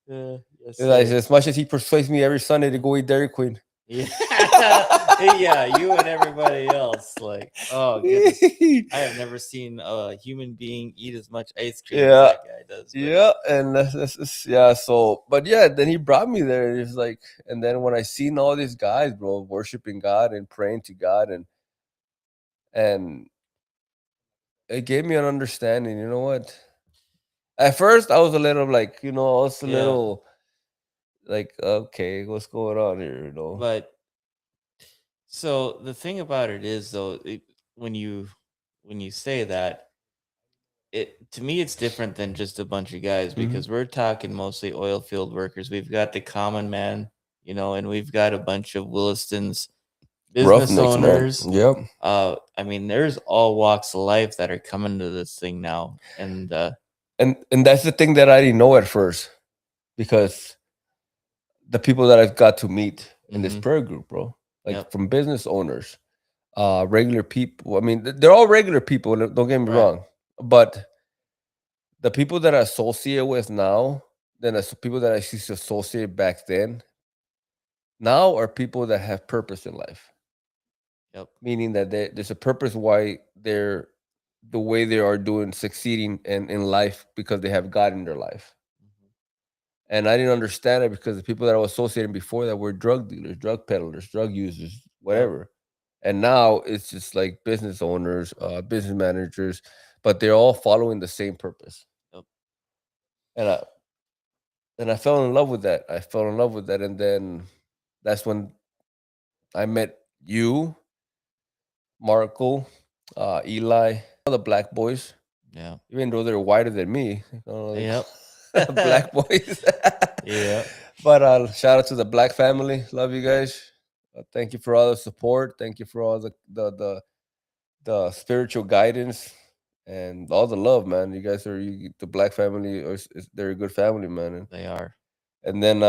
Yes, Like, sir. as much as he persuades me every Sunday to go eat Dairy Queen. Yeah. Yeah, you and everybody else. Like, oh goodness. I have never seen a human being eat as much ice cream as Yeah, that guy does. But yeah, and yeah. So, but yeah, then he brought me there. And it's like, and then when I seen all these guys, bro, worshiping God and praying to God, and it gave me an understanding. You know what? At first, I was a little like, I was a yeah, little like, okay, what's going on here? but so the thing about it is though, when you when you say that, it to me it's different than just a bunch of guys Mhm. because we're talking mostly oil field workers. We've got the common man, and we've got a bunch of Williston's business Roughnecks, man. owners. Yep. I mean, there's all walks of life that are coming to this thing now, and And that's the thing that I didn't know at first, because the people that I've got to meet in this mhm, prayer group, bro, like yep, from business owners, regular people. I mean, they're all regular people. Don't get me right, wrong, but the people that I associate with now, than the people that I used to associate back then, now are people that have purpose in life. yep, Meaning that there's a purpose why they're the way they are doing, succeeding in life, because they have God in their life. mhm, And I didn't understand it because the people that I was associating before that were drug dealers, drug peddlers, drug users, yep, whatever. And now it's just like business owners, business managers, but they're all following the same purpose. yep. And I fell in love with that. I fell in love with that, and then that's when I met you, Marco, Eli, all the black boys. Yeah. Even though they're whiter than me, like Yep. black boys. Yeah. But shout out to the black family. Love you guys. Thank you for all the support. Thank you for all the spiritual guidance and all the love, man. You guys the black family. They're a good family, man. They are. And then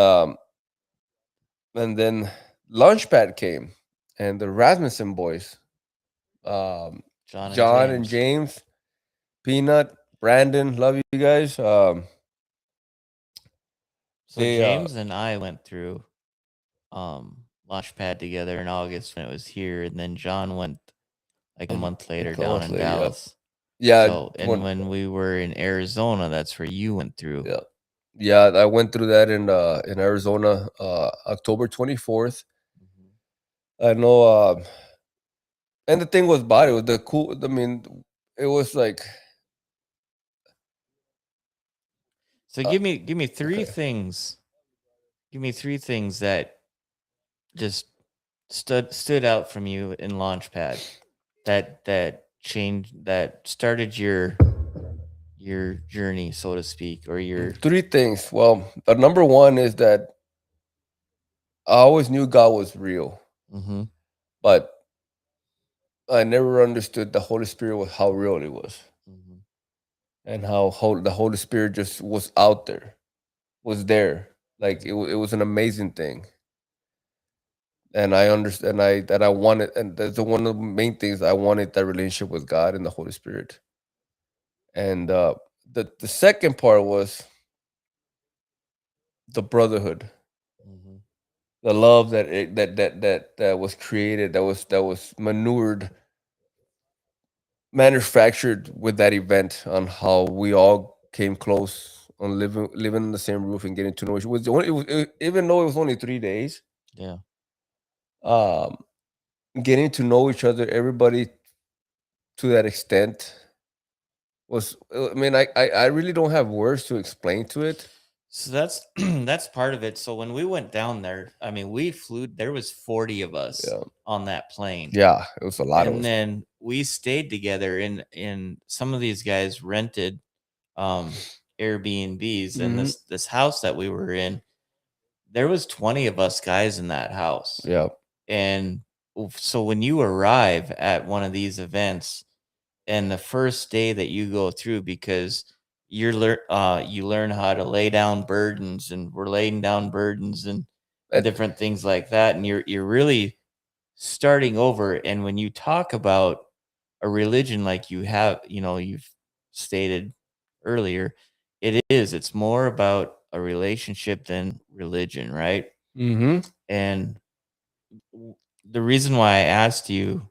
and then Launchpad came, and the Rasmussen boys, um, John and John and James. James, Peanut, Brandon. Love you guys. So They James and I went through Launchpad together in August when it was here, and then John went like a month a later couple down months in later, yeah. Dallas. Yeah, So, and when we were in Arizona, that's where you went through. yeah, yeah. I went through that in Arizona, October 24th. Mhm. I know, and the thing was about it was the cool. I mean, it was like, So uh, give me three okay, things. Give me three things that just stood out from you in Launchpad that changed that started your journey, so to speak, or your three things. Well, number one is that I always knew God was real, mhm, but I never understood the Holy Spirit was how real it was, mhm, and how the Holy Spirit just was out there, was there. Like mhm, it was an amazing thing. And I understand I that I wanted, and that's one of the main things I wanted, that relationship with God and the Holy Spirit. And the second part was the brotherhood, mhm, the love that was created, that was manufactured with that event, on how we all came close on living in the same roof and getting to know each. Even though it was only 3 days, yeah. um, getting to know each other, everybody, to that extent, was, I mean, I really don't have words to explain to it. So that's that's part of it. So when we went down there, I mean, we flew. There was 40 of us Yeah, on that plane, yeah, it was a lot of and us. then we stayed together. In some of these guys rented Airbnbs, and Hmm. this house that we were in, there was 20 of us guys in that house. Yeah, And so when you arrive at one of these events, and the first day that you go through, because you learn how to lay down burdens, and we're laying down burdens and and different things like that, and you're really starting over. And when you talk about a religion like you have, you've stated earlier, it's more about a relationship than religion, right? Mm-hmm. And the reason why I asked you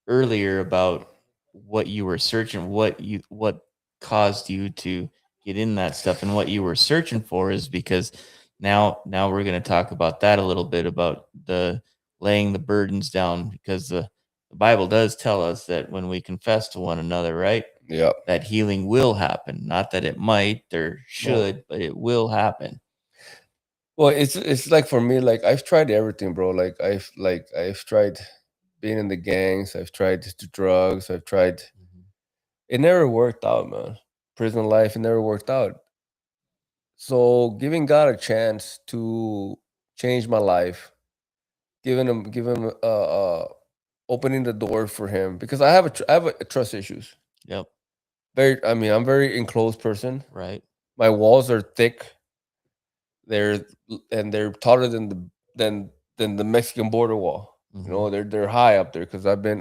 earlier about what you were searching, what caused you to get in that stuff and what you were searching for is because now we're going to talk about that a little bit about the laying the burdens down because the Bible does tell us that when we confess to one another, right? Yeah. That healing will happen. Not that it might or No. should, but it will happen. Well, it's like for me, like I've tried everything, bro. I've tried being in the gangs. I've tried the drugs. I've tried. Mhm. It never worked out, man. Prison life, it never worked out. So giving God a chance to change my life, opening the door for Him because I have a trust issues. Yep. I mean, I'm very enclosed person. Right. My walls are thick. They're they're taller than the Mexican border wall. You Hmm. know, they're high up there because I've been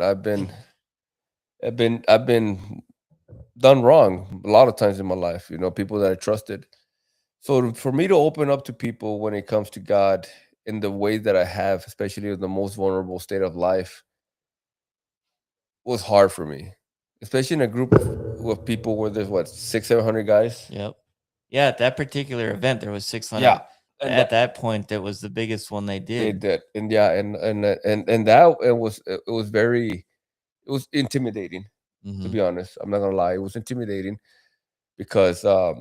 done wrong a lot of times in my life. You know, people that I trusted. So for me to open up to people when it comes to God in the way that I have, especially in the most vulnerable state of life, was hard for me. Especially in a group of people where there's what 600, 700 guys. Yep. Yeah, at that particular event, there was Yeah, 600. and At that point, that was the biggest one they they did. did, and yeah, and that it was very it was intimidating, to Mhm. be honest. I'm not gonna lie, it was intimidating because I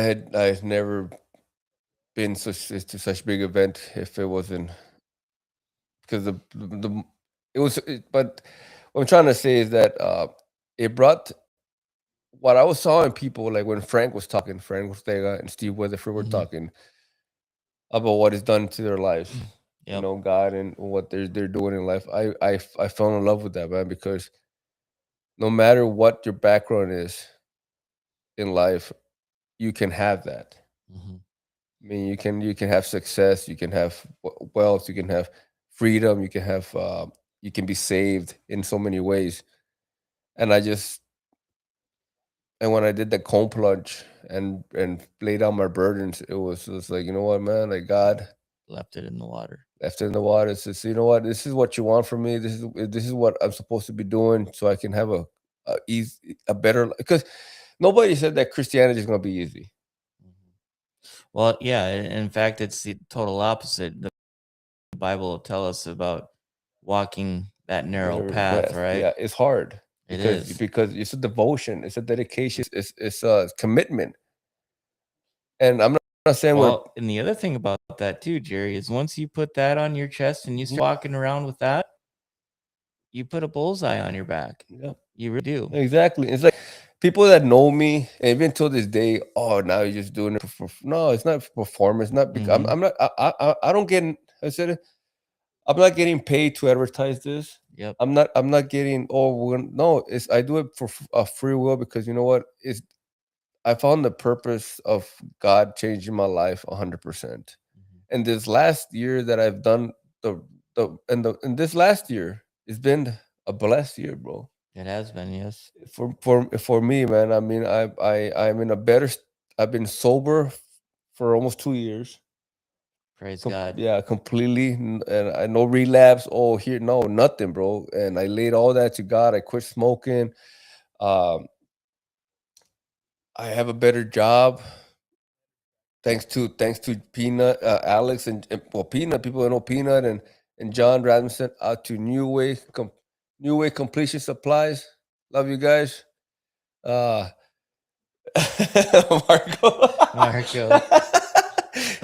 had never been to such big event if it wasn't because it was but what I'm trying to say is that it brought what I was saw in people like when Frank Ortega and Steve Weatherford were Mhm. talking about what is done to their lives, you Yep. know, God and what they're doing in life. I fell in love with that, man, because no matter what your background is in life, you can have that. Mhm. I mean, you can have success, you can have wealth, you can have freedom, you can be saved in so many ways. And I just and when I did the cone plunge and laid down my burdens, it was like, you know what, man, like God Left it in the water. left it in the water. It says, you know what, this is what you want from me. This is what I'm supposed to be doing, so I can have a better because nobody said that Christianity is going to be easy. Mhm. Well, yeah, in fact, it's the total opposite. The Bible will tell us about walking that narrow Their path, breath, right? yeah, it's hard It is. because it's a devotion, it's a dedication, it's a commitment. And I'm not saying we're Well, and the other thing about that too, Jerry, is once you put that on your chest and you Mhm. start walking around with that, you put a bullseye on your back. Yeah, You really do. exactly. It's like people that know me, and even till this day, oh, now you're just doing it no, it's not for performance. Not because Mhm. I'm not. I don't get. I said it. I'm not getting paid to advertise this. Yep. I'm not getting. Oh, no. It's I do it for a free will because you know what? It's I found the purpose of God changing my life 100%. Mhm. And this last year that I've done the this last year, it's been a blessed year, bro. It has been, yes. For me, man. I mean, I'm in a I've been sober for almost 2 years. Praise God. Yeah, completely, and I no relapse. Oh, here, no, nothing, bro. And I laid all that to God. I quit smoking. Um, I have a better job thanks to Peanut, Alex, and well, Peanut. People that know Peanut and John Rasmussen out to New Way Completion Supplies. Love you guys. Uh, Marco. Marco.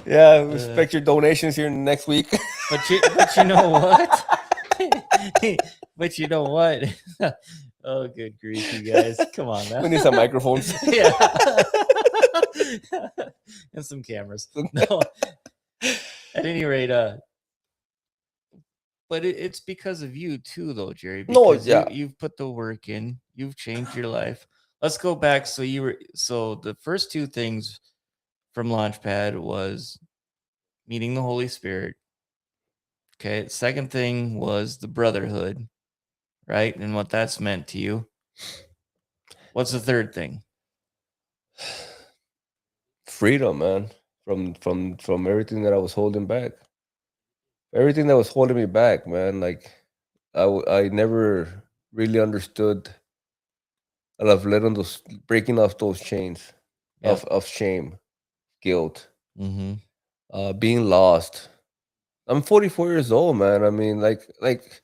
Yeah, we Uh, expect your donations here next week. but you know what? But you know what? Oh, good grief, you guys! Come on now. We need some microphones. Yeah, and some cameras. No, at any rate, but it's because of you too, though, Jerry. No, Because yeah. you've put the work in. You've changed your life. Let's go back. So the first two things from Launchpad was meeting the Holy Spirit. Okay. Second thing was the brotherhood, right? And what that's meant to you. What's the third thing? Freedom, man, from everything that I was holding back. Everything that was holding me back, man. Like I never really understood. I love letting those breaking off those chains Yep. of shame, guilt, Mm-hmm. being lost. I'm 44 years old, man. I mean, like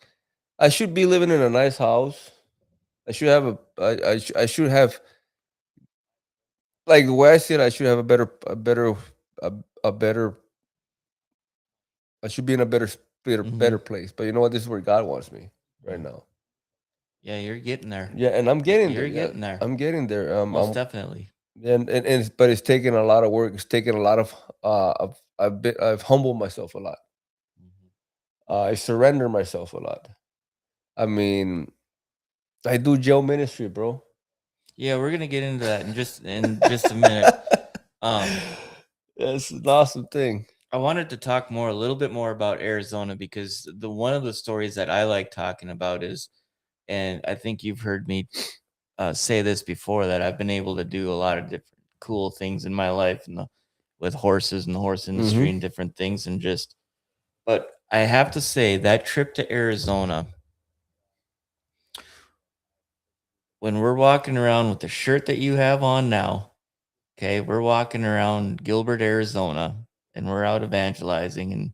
I should be living in a nice house. I should have I should have, like the way I see it. I should have a, a better. I should be in a better Mm-hmm. place. But you know what? This is where God wants me right Yeah. now. Yeah, you're getting there. Yeah, and I'm getting there. You're Yeah, getting there. I'm getting there. Most definitely. But it's taken a lot of work. It's taken a lot of I've humbled myself a lot. Mhm. I surrender myself a lot. I mean, I do jail ministry, bro. Yeah, we're gonna get into that in just a minute. Um, That's an awesome thing. I wanted to talk more a little bit more about Arizona because the one of the stories that I like talking about is, and I think you've heard me say this before, that I've been able to do a lot of different cool things in my life and with horses and the horse industry Hmm. and different things and just. But I have to say that trip to Arizona, when we're walking around with the shirt that you have on now, okay, we're walking around Gilbert, Arizona, and we're out evangelizing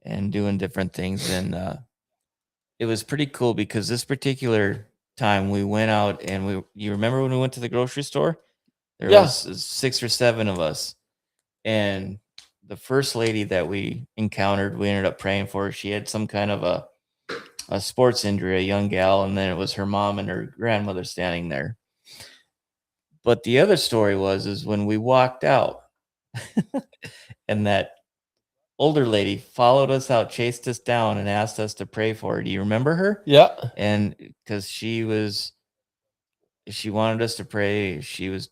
and doing different things. And it was pretty cool because this particular time we went out and you remember when we went to the grocery store? There Yeah. was 6 or 7 of us. And the first lady that we encountered, we ended up praying for her. She had some kind of a sports injury, a young gal, and then it was her mom and her grandmother standing there. But the other story was is when we walked out and that older lady followed us out, chased us down, and asked us to pray for her. Do you remember her? Yeah. And because she wanted us to pray. She was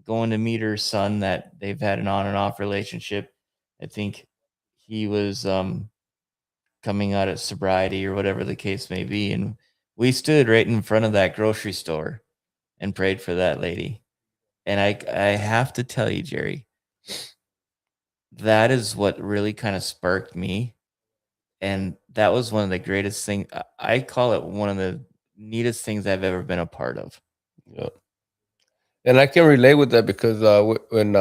going to meet her son that they've had an on and off relationship. I think he was coming out of sobriety or whatever the case may be. And we stood right in front of that grocery store and prayed for that lady. And I have to tell you, Jerry, that is what really kind of sparked me. And that was one of the greatest things. I call it one of the neatest things I've ever been a part of. Yeah. And I can relate with that because when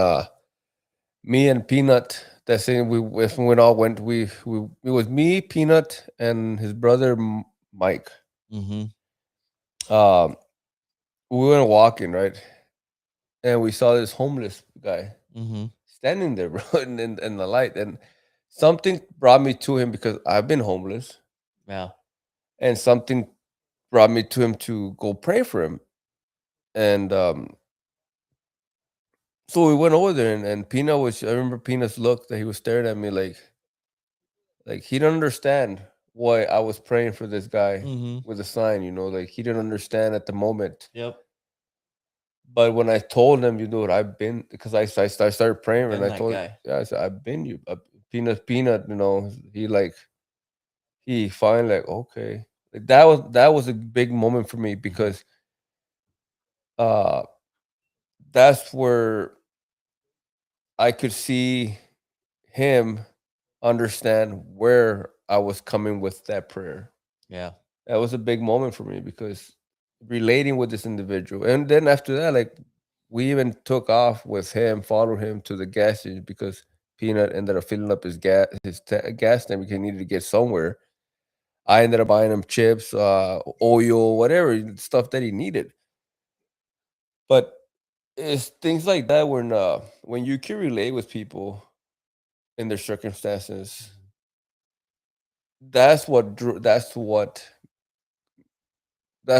me and Peanut, that same when we all went, we it was me, Peanut, and his brother Mike. Mm-hmm. Um, we went walking, right, and we saw this homeless guy Mm-hmm. standing there, bro, in the light, and something brought me to him because I've been homeless, Yeah. and something brought me to him to go pray for him, and so we went over there, and Peanut was. I remember Peanut's look that he was staring at me like he didn't understand why I was praying for this guy Mm-hmm. with a sign, like he didn't understand at the moment. Yep. But when I told him, I've been because I started praying and Been I that told, guy. yeah, I said I've been you, Peanut, he like he finally like okay, like that was a big moment for me Mm-hmm. because uh that's where I could see him understand where I was coming with that prayer. Yeah. That was a big moment for me because relating with this individual. And then after that, like we even took off with him, followed him to the gas station because Peanut ended up filling up gas tank because he needed to get somewhere. I ended up buying him chips, oil, whatever stuff that he needed. But it's things like that when you can relate with people in their circumstances. Mhm. That's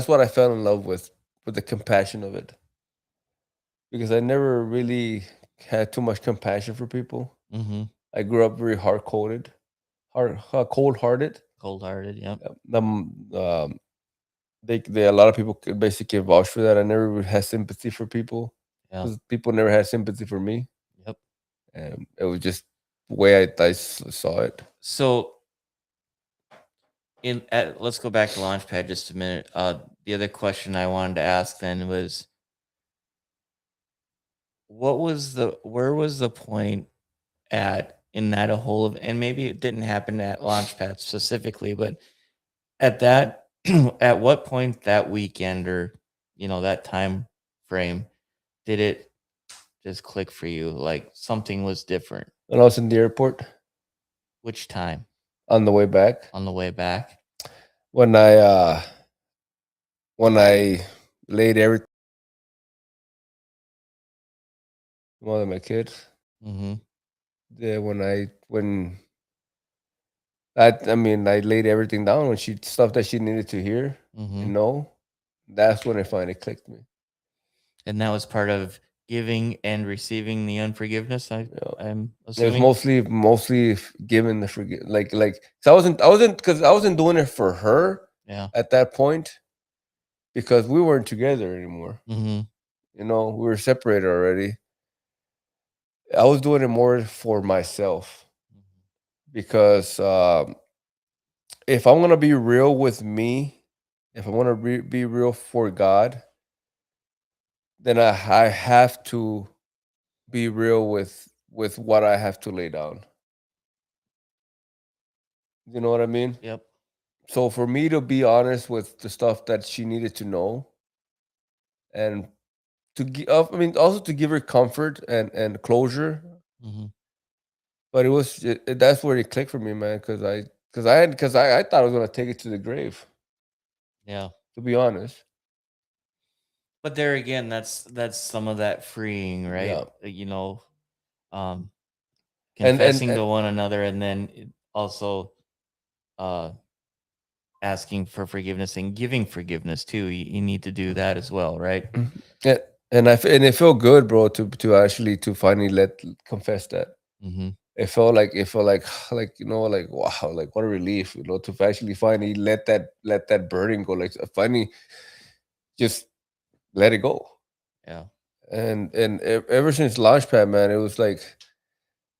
what I fell in love with the compassion of it because I never really had too much compassion for people. Mm-hmm. I grew up very cold hearted. Cold hearted. Yep. They a lot of people could basically vouch for that. I never really had sympathy for people Yeah. because people never had sympathy for me, Yep. and it was just the way saw it. So let's go back to Launchpad just a minute. the other question I wanted to ask then was, where was the point at in that whole of, and maybe it didn't happen at Launchpad specifically, but at that at what point that weekend, or that time frame, did it just click for you, like something was different? When I was in the airport Which time? on the way back, On the way back? when I laid everything on my kids. Mm-hmm. Yeah, when I laid everything down when she stuff that she needed to hear Mm-hmm. and know. That's when it finally clicked me. And that was part of giving and receiving the unforgiveness, You know, I'm it was assuming. mostly giving the forgive, like 'cause I wasn't doing it for her Yeah. at that point because we weren't together anymore. Mm-hmm. We were separated already. I was doing it more for myself because if I'm gonna be real with me, if I want to be real for God, then I have to be real with what I have to lay down. You know what I mean? Yep. So for me to be honest with the stuff that she needed to know, and to give, I mean, also to give her comfort and closure. Mm-hmm. But that's where it clicked for me, man. Because I thought I was gonna take it to the grave. Yeah. To be honest, But there again, that's some of that freeing, right? yeah. Um, And and, confessing and to one another, and then also uh asking for forgiveness and giving forgiveness too. You need to do that as well, right? yeah, and it felt good, bro, to actually to finally let confess that. Mm-hmm. It felt like like like wow, like what a relief, to actually finally let that burden go, like finally just let it go. Yeah. And ever since Launchpad, man, it was like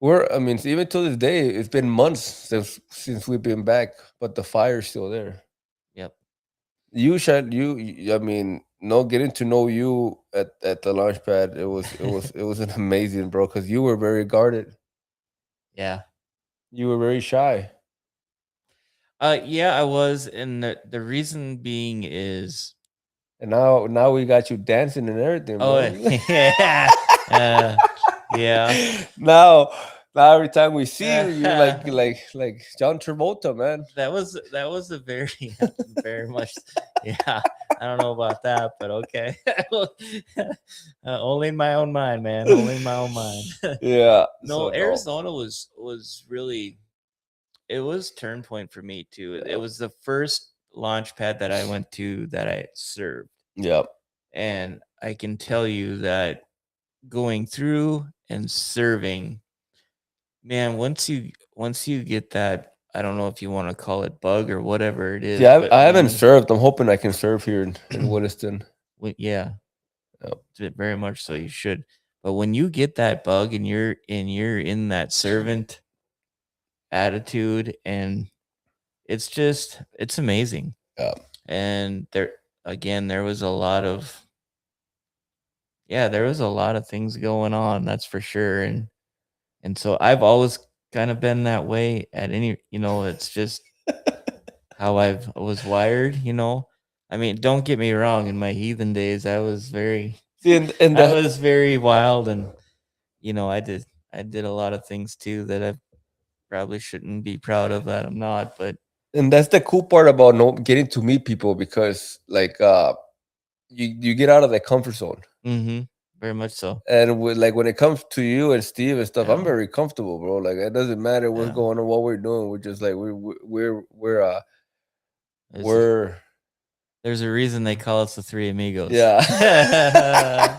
I mean, even till this day, it's been months since we've been back, but the fire's still there. Yep. I mean, no, getting to know you at the Launchpad, it was an amazing, bro, because you were very guarded. Yeah. You were very shy. Yeah, I was, and the reason being is, And now we got you dancing and everything, oh, bro. yeah. uh yeah. now now every time we see you, you're like that like John Travolta, man. was a very very much, yeah. I don't know about that, but okay. Only in my own mind, man. Only in my own mind. Yeah. No, So no. Arizona was really, it was turn point for me too. It Yeah. was the first launch pad that I went to that I served. Yeah. And I can tell you that going through and serving, man, once you get that, I don't know if you want to call it bug or whatever it See, is, I but haven't served. I'm hoping I can serve here in when Williston. yeah, Yep. very much so you should. But when you get that bug and you're in that servant attitude, and it's amazing. Yeah. And there was a lot of, yeah, there was a lot of things going on, that's for sure. And so I've always kind of been that way at any, it's just how I was wired. I mean, don't get me wrong, in my heathen days I was very See, and I that was very wild, and I did a lot of things too that I probably shouldn't be proud of, that I'm not, but and that's the cool part about getting to meet people, because like you get out of that comfort zone. mhm, very much so. And like when it comes to you and Steve and stuff, I'm Yeah. very comfortable, bro. Like it doesn't matter what's Yeah. going on, what we're doing. We're just like There's we're there's a reason they call us the Three Amigos. yeah.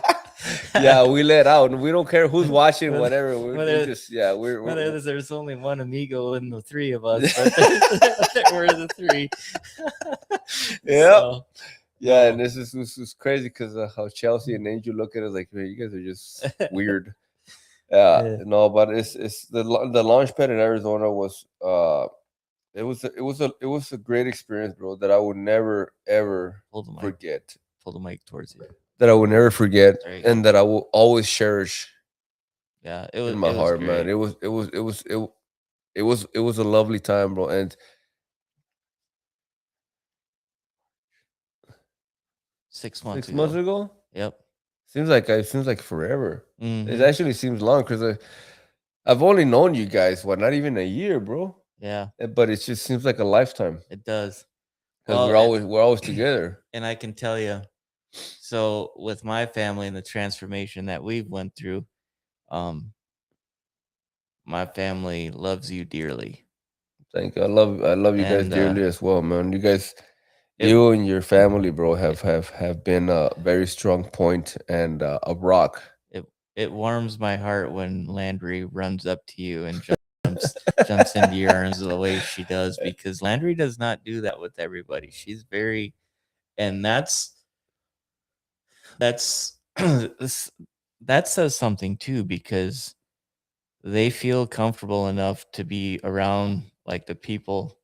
Yeah, we let out and we don't care who's watching, whether, whatever. We whether just yeah, there's only one amigo in the three of us, but we're the three. yeah. So Yeah, and no. this is crazy because how Chelsea and Angel look at us like, man, you guys are just weird. Yeah, Yeah. no, but it's the launch pad in Arizona was it was a great experience, bro. That I would never ever Pull the mic. forget. Pull the mic towards you. That I would never forget, There you go. and that I will always cherish Yeah, in my it was heart, man. great. It was a lovely time, bro. And 6 months 6 months ago. ago, Yep. seems like forever. It Mm-hmm. actually seems long because I've only known you guys not even a year, bro. Yeah, But it just seems like a lifetime it does. because Well, we're always together. and I can tell you, so with my family and the transformation that we've went through, um, my family loves you dearly, Thank you. I love you guys and dearly as well, man. it You and your family, bro, it have been a very strong point and a rock. it it warms my heart when Landry runs up to you and jumps into your arms the way she does, because Landry does not do that with everybody. She's very, and that's this- that says something too, because they feel comfortable enough to be around like the people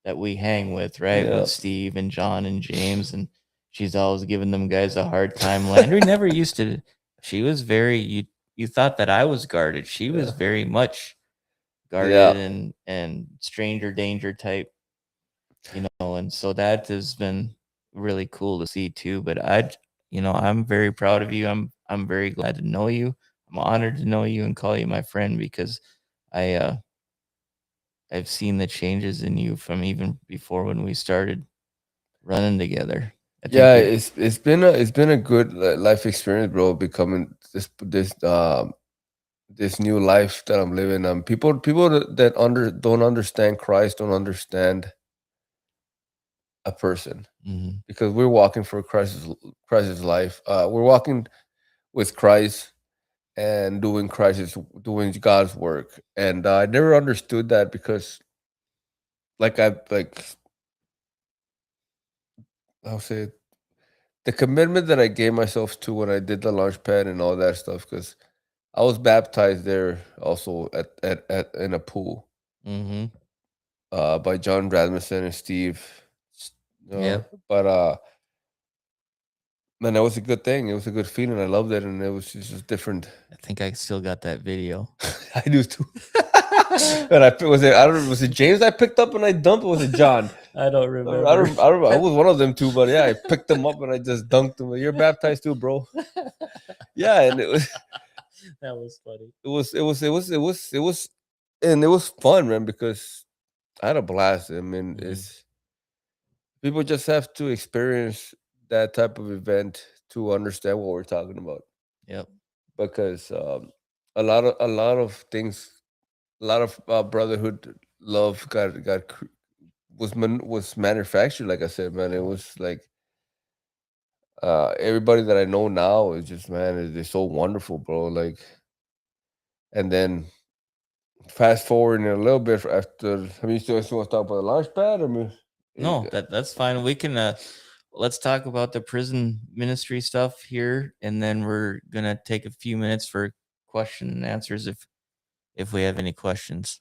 that we hang with, right? Yeah, With Steve and John and James, and she's always giving them guys a hard time. Landry never used to. She was very, you thought that I was guarded. She was yeah, very much yeah, guarded and stranger danger type, and so that has been really cool to see too. But I'm very proud of you. I'm very glad to know you. I'm honored to know you and call you my friend, because I I've seen the changes in you from even before when we started running together. I think yeah. you're It's been a good life experience, bro. Becoming this new life that I'm living. People that don't understand Christ don't understand a person mhm, because we're walking for Christ's life. We're walking with Christ and doing God's work. And I never understood that because like I'll say it, the commitment that I gave myself to when I did the launch pad and all that stuff because I was baptized there also at in a pool mhm, by John Rasmussen and Steve. yep. But man, that was a good thing. It was a good feeling. I loved it, and it was just different. I think I still got that video. I do too. And was it. I don't. Was it James I picked up and I dumped? Or was it John? I don't I don't. I remember. don't. I don't. I was one of them too. But yeah, I picked them up and I just dunked them. You're baptized too, bro. Yeah, and it was. That was funny. It was. It was. It was. It was. It was. And it was fun, man, because I had a blast. I mean, Mhm, it's people just have to experience that type of event to understand what we're talking about. yep. Because a lot of things, a lot of brotherhood love was manufactured. Like I said, man, it was like everybody that I know now is just man, they're so wonderful, bro. Like, and then fast forward in a little bit after. I mean, still want to talk about the launch pad? I mean, No, that's fine. We can let's talk about the prison ministry stuff here, and then we're gonna take a few minutes for question and answers if we have any questions.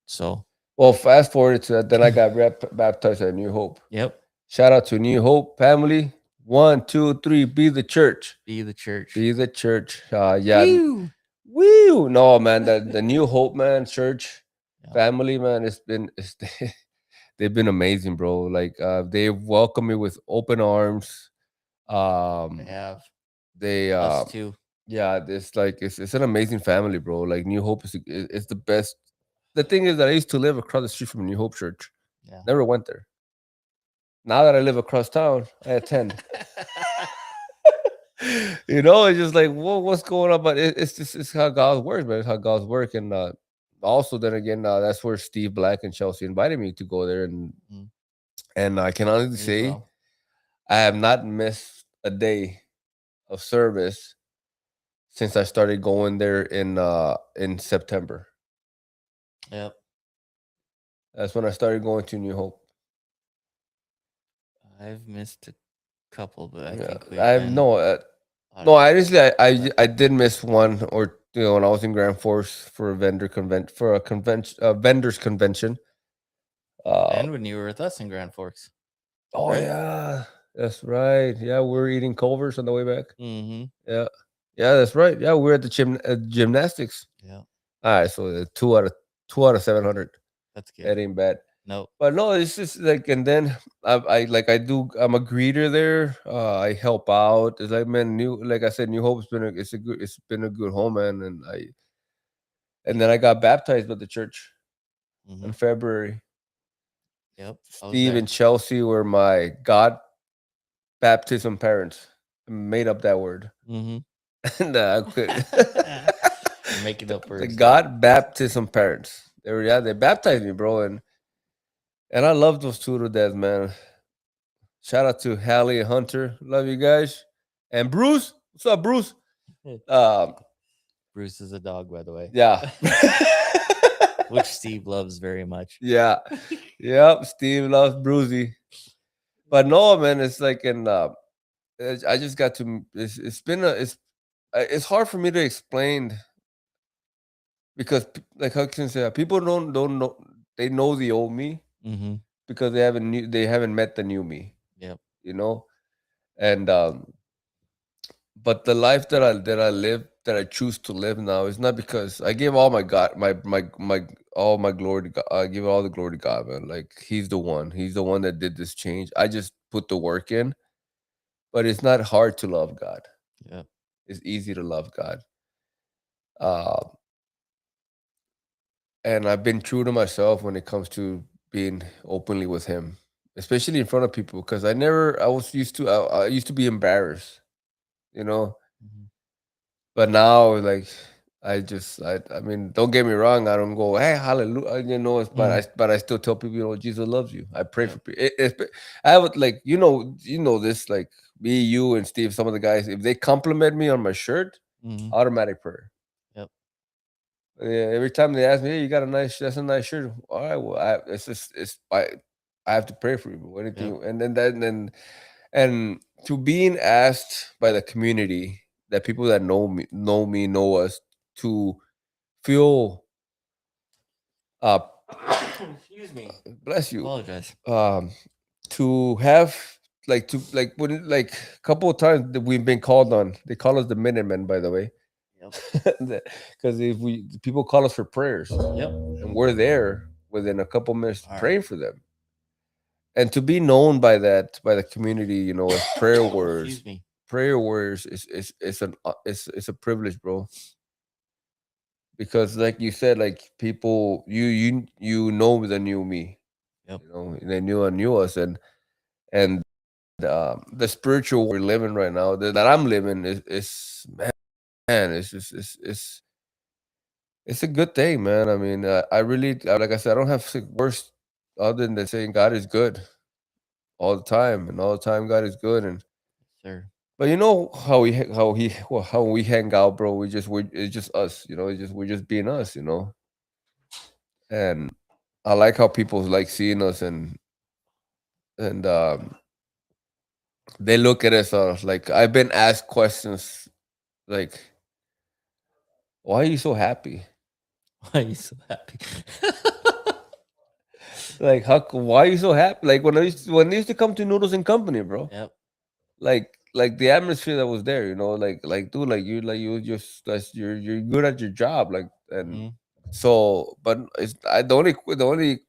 So, well, fast forward to that. Then I got baptized at New Hope. yep, Shout out to New Hope family. 1, 2, 3. Be the church. be the church. Be the church. Yeah. Woo! Woo! No, man, the New Hope, man, church Yeah, family, man, they've been amazing, bro. Like they welcome me with open arms. they Um, have they us too. yeah, it's an amazing family, bro. Like New Hope is the best. The thing is that I used to live across the street from New Hope Church. Yeah. Never went there. Now that I live across town, I attend. It's just like, what's going on? But it's just it's how God works, man. It's how God's work, and also then again, that's where Steve Black and Chelsea invited me to go there, and Mhm. I can honestly Me as say well. I have not missed a day of service since I started going there in September. Yep. That's when I started going to New Hope. I've missed a couple, but I Yeah, think we've I have been no, out no. of Honestly, I step. I did miss one or when I was in Grand Force for a vendor convent for a convention, vendors convention. Uh, And when you were with us in Grand Forks, oh right? yeah, that's right. Yeah, we're eating Culver's on the way back. Mm-hmm. Yeah, yeah, that's right. Yeah, we're at the gymnastics. Yeah, All right, so 2 out of 700. that's good. That ain't bad. Nope. But no, it's just like, and then I like I do. I'm a greeter there. I help out. It's like, man, like I said, New Hope's been it's been a good home, man. And then I got baptized by the church Mm-hmm. in February. Yep. I was Steve there. and Chelsea were my God baptism parents. I made up that word. Mm-hmm. And I quit. You're making up The words there. God baptism parents. They were, yeah, they baptized me, bro, and I love those two to death, man. Shout out to Hallie and Hunter. Love you guys. And Bruce. What's up, Bruce? Um, Bruce is a dog, by the way, yeah. which Steve loves very much. Yeah. Yep. Steve loves Brucey. But no, man, it's like I just got to it's been a it's hard for me to explain because like how can I say people don't know they know the old me Mm-hmm. because they haven't met the new me, Yep. you know? And but the life that I live that I choose to live now is not because I give all my God my all my glory to God. I give all the glory to God, man. Like He's the one. He's the one that did this change. I just put the work in, but it's not hard to love God. Yep. It's easy to love God. Uh, and I've been true to myself when it comes to being openly with Him, especially in front of people, because I was used to I used to be embarrassed, you know. Mm-hmm. But now, like, I mean, don't get me wrong. I don't go, hey, hallelujah, you know. Mm. But I still tell people, you know, Jesus loves you. I pray for Yep. people. I would like, you know this, like me, you, and Steve. Some of the guys, if they compliment me on my shirt, Mm-hmm. automatic prayer. Yep. Yeah, every time they ask me, hey, you got a that's a nice shirt. All right, well, it's just, I have to pray for you. Yep. Anything, and then that, and to being asked by the community, that people that know us, to feel uh Excuse me. bless you, Apologize. um to have like when like a couple of times that we've been called on. They call us the Minutemen, by the way. Yep. Because if we people call us for prayers, Yep. and we're there within a couple minutes All right. praying for them, and to be known by that, by the community, as prayer Excuse warriors. me. Prayer warriors it's a privilege, bro. Because like you said, like people, you know the new me, Yep. they knew us. And the spiritual we're living right now, that I'm living, is man, it's a good thing, man. I mean, I really, like I said, I don't have words other than saying God is good all the time, and all the time God is good. And Sir. but you know how we hang out, bro. It's just us, we're just being us, and I like how people like seeing us, and they look at us, like I've been asked questions like, "Why are you so happy? Why are you so happy? Like, why are you so happy?" Like when I used to come to Noodles and Company, bro. Yep. Like the atmosphere that was there, like dude, like you just you're good at your job, like. And Mm-hmm. so, but the only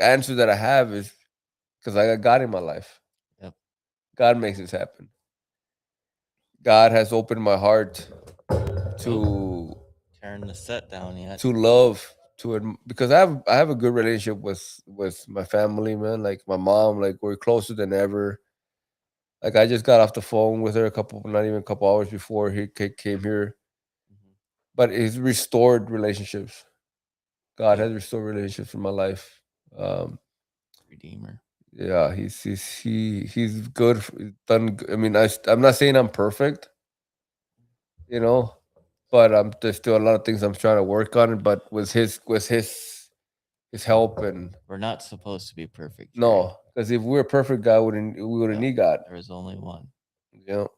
answer that I have is because I got God in my life. Yep. God makes this happen. God has opened my heart Oh, to tearing the set down yet. love, because I have a good relationship with my family, man. Like my mom, like we're closer than ever. Like I just got off the phone with her not even a couple hours before he came here. Mm-hmm. But it's restored relationships. God Good. has restored relationships in my life. Um, Redeemer. yeah, he's good. He's done. I mean, I'm not saying I'm perfect, you know, but there's still a lot of things I'm trying to work on. But his help, and We're not supposed to be perfect, Jerry. no, because if we were perfect, God we wouldn't Yep. need God, There is only one. you know.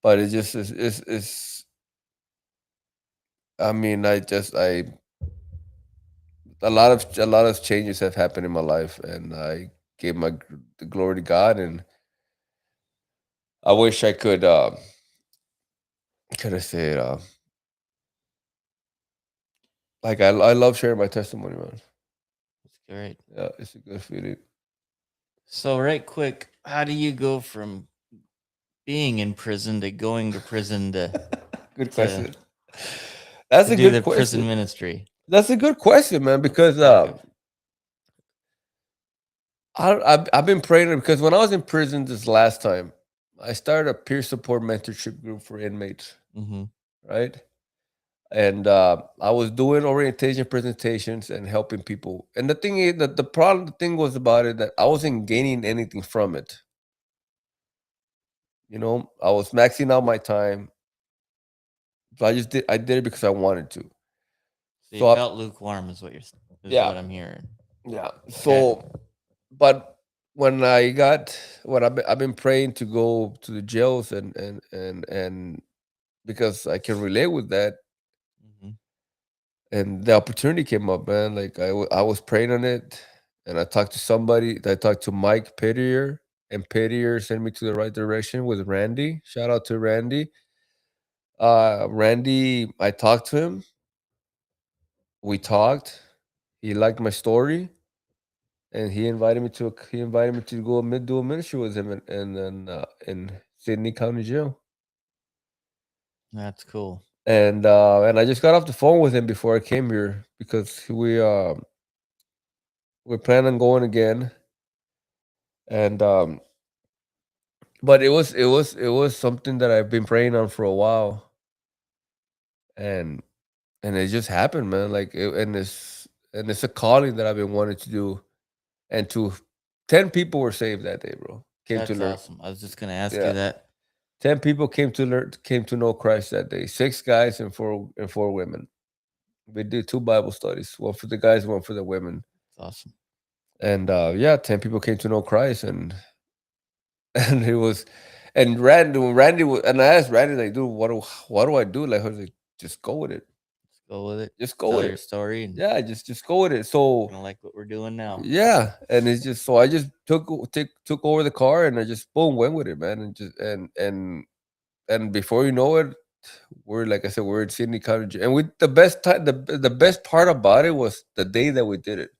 But it just is. I mean, a lot of changes have happened in my life, and I gave the glory to God, and I wish I could have said like I love sharing my testimony, man. That's great. Yeah, it's a good feeling. So, right quick, how do you go from being in prison to going to prison Good to question. That's to a do good the prison question. ministry? That's a good question, man. Let's Because talk about. I've been praying because when I was in prison this last time, I started a peer support mentorship group for inmates, Mm-hmm. right? And I was doing orientation presentations and helping people. And the thing is that the thing was about it that I wasn't gaining anything from it. You know, I was maxing out my time, so I did it because I wanted to. So you So felt lukewarm, is yeah, what I'm hearing. yeah. Okay. But when I've been praying to go to the jails and because I can relate with that, Mm-hmm. and the opportunity came up, man. Like I was praying on it, and I talked to somebody. I talked to Mike Pettier, and Pettier sent me to the right direction with Randy. Shout out to Randy. Randy, I talked to him. We talked. He liked my story, and he invited me to go do a ministry with him in Sydney County Jail. That's cool. And I just got off the phone with him before I came here because we plan on going again. And but it was something that I've been praying on for a while, and it just happened, man. And it's a calling that I've been wanting to do, and 10 people were saved that day, bro. Came to That's learn, awesome. I was just gonna ask yeah. you that. 10 people came to know Christ that day. 6 guys and four women. We did 2 Bible studies, one for the guys, one for the women. It's awesome. And yeah, 10 people came to know Christ, and and it was, and Randy and I asked Randy, like, dude, what do I do? Like, I was like, just go with it, Let's go with it. just go Tell with your it. story and Yeah, just go with it. So kind of like what we're doing now. yeah, and it's just so I just took over the car, and I just boom went with it, man, and just and before you know it, we're like I said, we're in Sydney County, and we the best part about it was the day that we did it,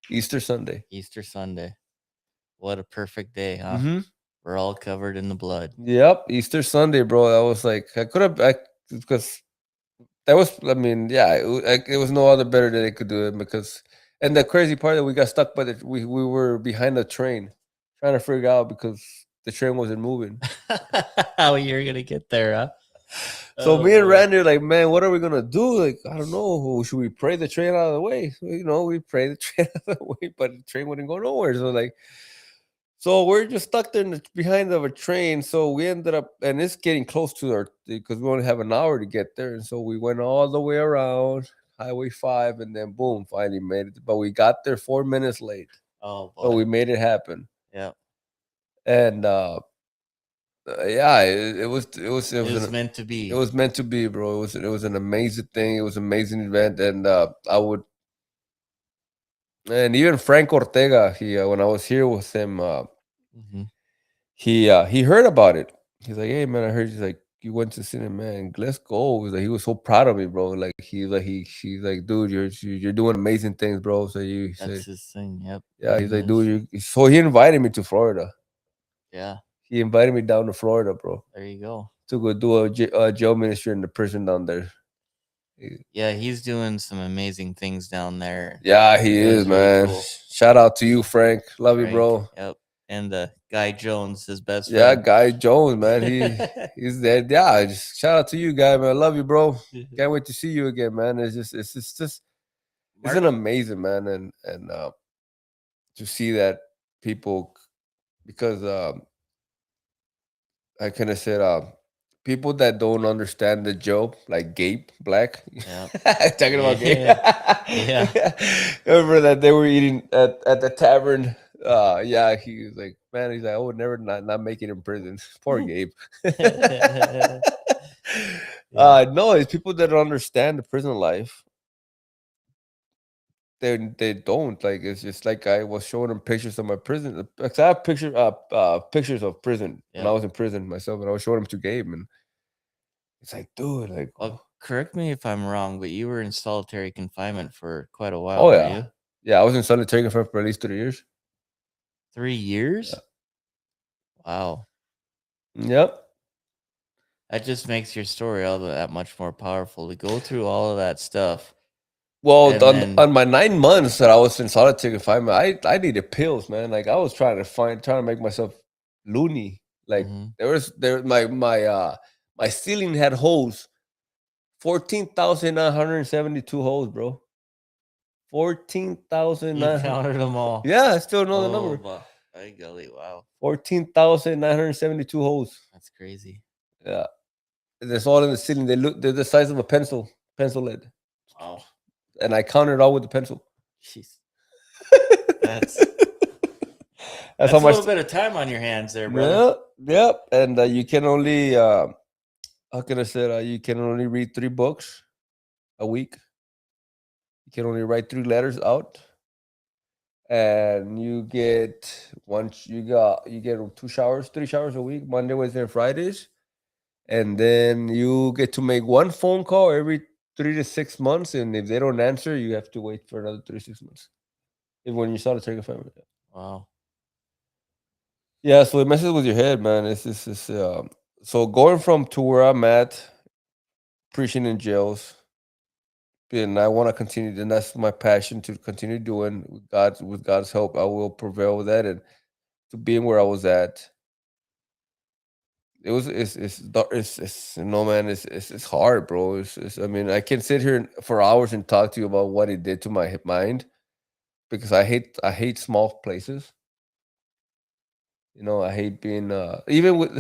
Easter Sunday. Easter Sunday. What a perfect day, huh? Hmm. We're all covered in the blood. Yep, Easter Sunday, bro. I was like, I could have, because that was, I mean, yeah, it was no other better that they could do it because, and the crazy part that we got stuck by we were behind the train, trying to figure out because the train wasn't moving. How you're gonna get there, huh? So Oh me and boy. Randy are like, man, what are we gonna do? Like, I don't know. Should we pray the train out of the way? So, we pray the train out of the way, but the train wouldn't go nowhere. So like, so we're just stuck there behind of a train. So we ended up, and it's getting close to our because we only have an hour to get there. And so we went all the way around Highway 5, and then boom, finally made it. But we got there 4 minutes late, Oh but boy. we made it happen. Yeah. And yeah, it It was was an meant to it be. was meant to be, bro. It was an amazing thing. It was an amazing event, and I would, and even Frank Ortega, he when I was here with him. Hmm. He heard about it. He's like, "Hey man, I heard you went to cinema, man. Let's go." He was so proud of me, bro. Like he's like, "Dude, you're doing amazing things, bro." So you That's say, his thing. Yep. "Yeah." Youth He's like, ministry. "Dude, you." So he invited me to Florida. Yeah. He invited me down to Florida, bro, There you go. to go do a jail ministry in the prison down there. Yeah, he's doing some amazing things down there. Yeah, he It is, was really man. cool. Shout out to you, Frank. Love you, Frank. bro. Yep. And Guy Jones, his best Yeah, friend. Guy Jones, man. He's there. Yeah, just shout out to you, guy, man. Love you, bro. Can't wait to see you again, man. It's an Mark. amazing, man, and to see that people, because I kind of said people that don't understand the joke, like Gabe Black, Yeah. talking about Gabe. Yeah. Yeah. Remember that they were eating at the tavern. Yeah, he was like, man, he's like, I would never not make it in prison. Poor Gabe. Yeah. No, it's people that don't understand the prison life. they don't like. It's just like I was showing them pictures of my prison. 'Cause I have pictures of prison when I Yep. was in prison myself, and I was showing them to Gabe, and it's like, dude, like, Well, correct me if I'm wrong, but you were in solitary confinement for quite a while, oh were yeah, you? yeah. I was in solitary confinement for at least 3 years. 3 years? Yeah. Wow. Yep. That just makes your story all that much more powerful to go through all of that stuff. Well, And then, on my 9 months that I was in solitary confinement, I needed pills, man. Like I was trying to make myself loony. Like mhm, there my ceiling had holes, 14,972 holes, bro. you 14,900. counted them all. Yeah, I still know the Oh, number. by golly, wow. 14,972 holes. That's crazy. Yeah, that's all in the ceiling. They're the size of a pencil lid, Wow. and I counted it all with the pencil. Jeez. That's That's how that's a much. little bit of time on your hands there, brother. Yeah, yep. And you can only, how can I say that? You can only read 3 books a week. You can only write 3 letters out, and you get 2 showers, 3 showers a week, Monday, Wednesday, and Fridays, and then you get to make one phone call every 3 to 6 months, and if they don't answer, you have to wait for another 3 to 6 months. Even when you start to take a family. Wow. Yeah, so it messes with your head, man. So going from to where I'm at, preaching in jails, and I want to continue, and that's my passion to continue doing with God's help. I will prevail with that, and to being where I was at, it's no man, it's hard, bro. I mean, I can sit here for hours and talk to you about what it did to my mind because I hate small places. You know, I hate being even with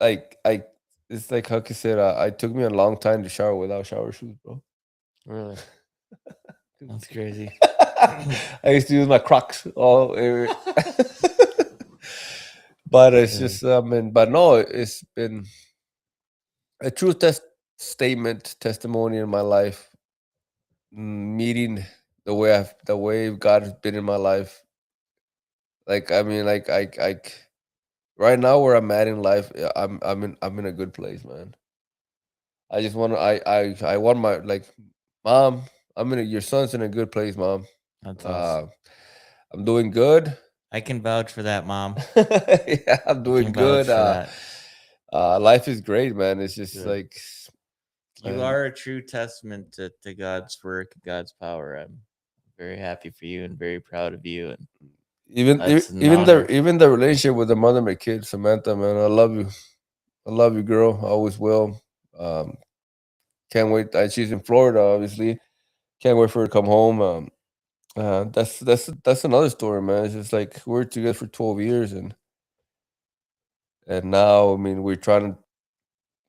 like I. It's like Hucky said. I took me a long time to shower without shower shoes, bro. Really? That's crazy. I used to use my Crocs. But it's Yeah, just, I mean, but no, it's been a true testimony in my life. Meeting the way God has been in my life. Like, I mean, right now where I'm at in life, I'm in a good place, man. I just want to, I want my, like, mom, your son's in a good place, mom. that's Uh, awesome. I'm doing good. I can vouch for that, Mom. Yeah, I'm I doing can vouch good. for that. Life is great, man. It's just Good. like, You man, are a true testament to God's work, God's power. I'm very happy for you and very proud of you. And it's an honor. even the relationship with the mother of my kids, Samantha, man, I love you. I love you, girl. I always will. Um, can't wait. She's in Florida, obviously. Can't wait for her to come home. That's another story, man. It's just like we're together for 12 years, and now, I mean, we're trying to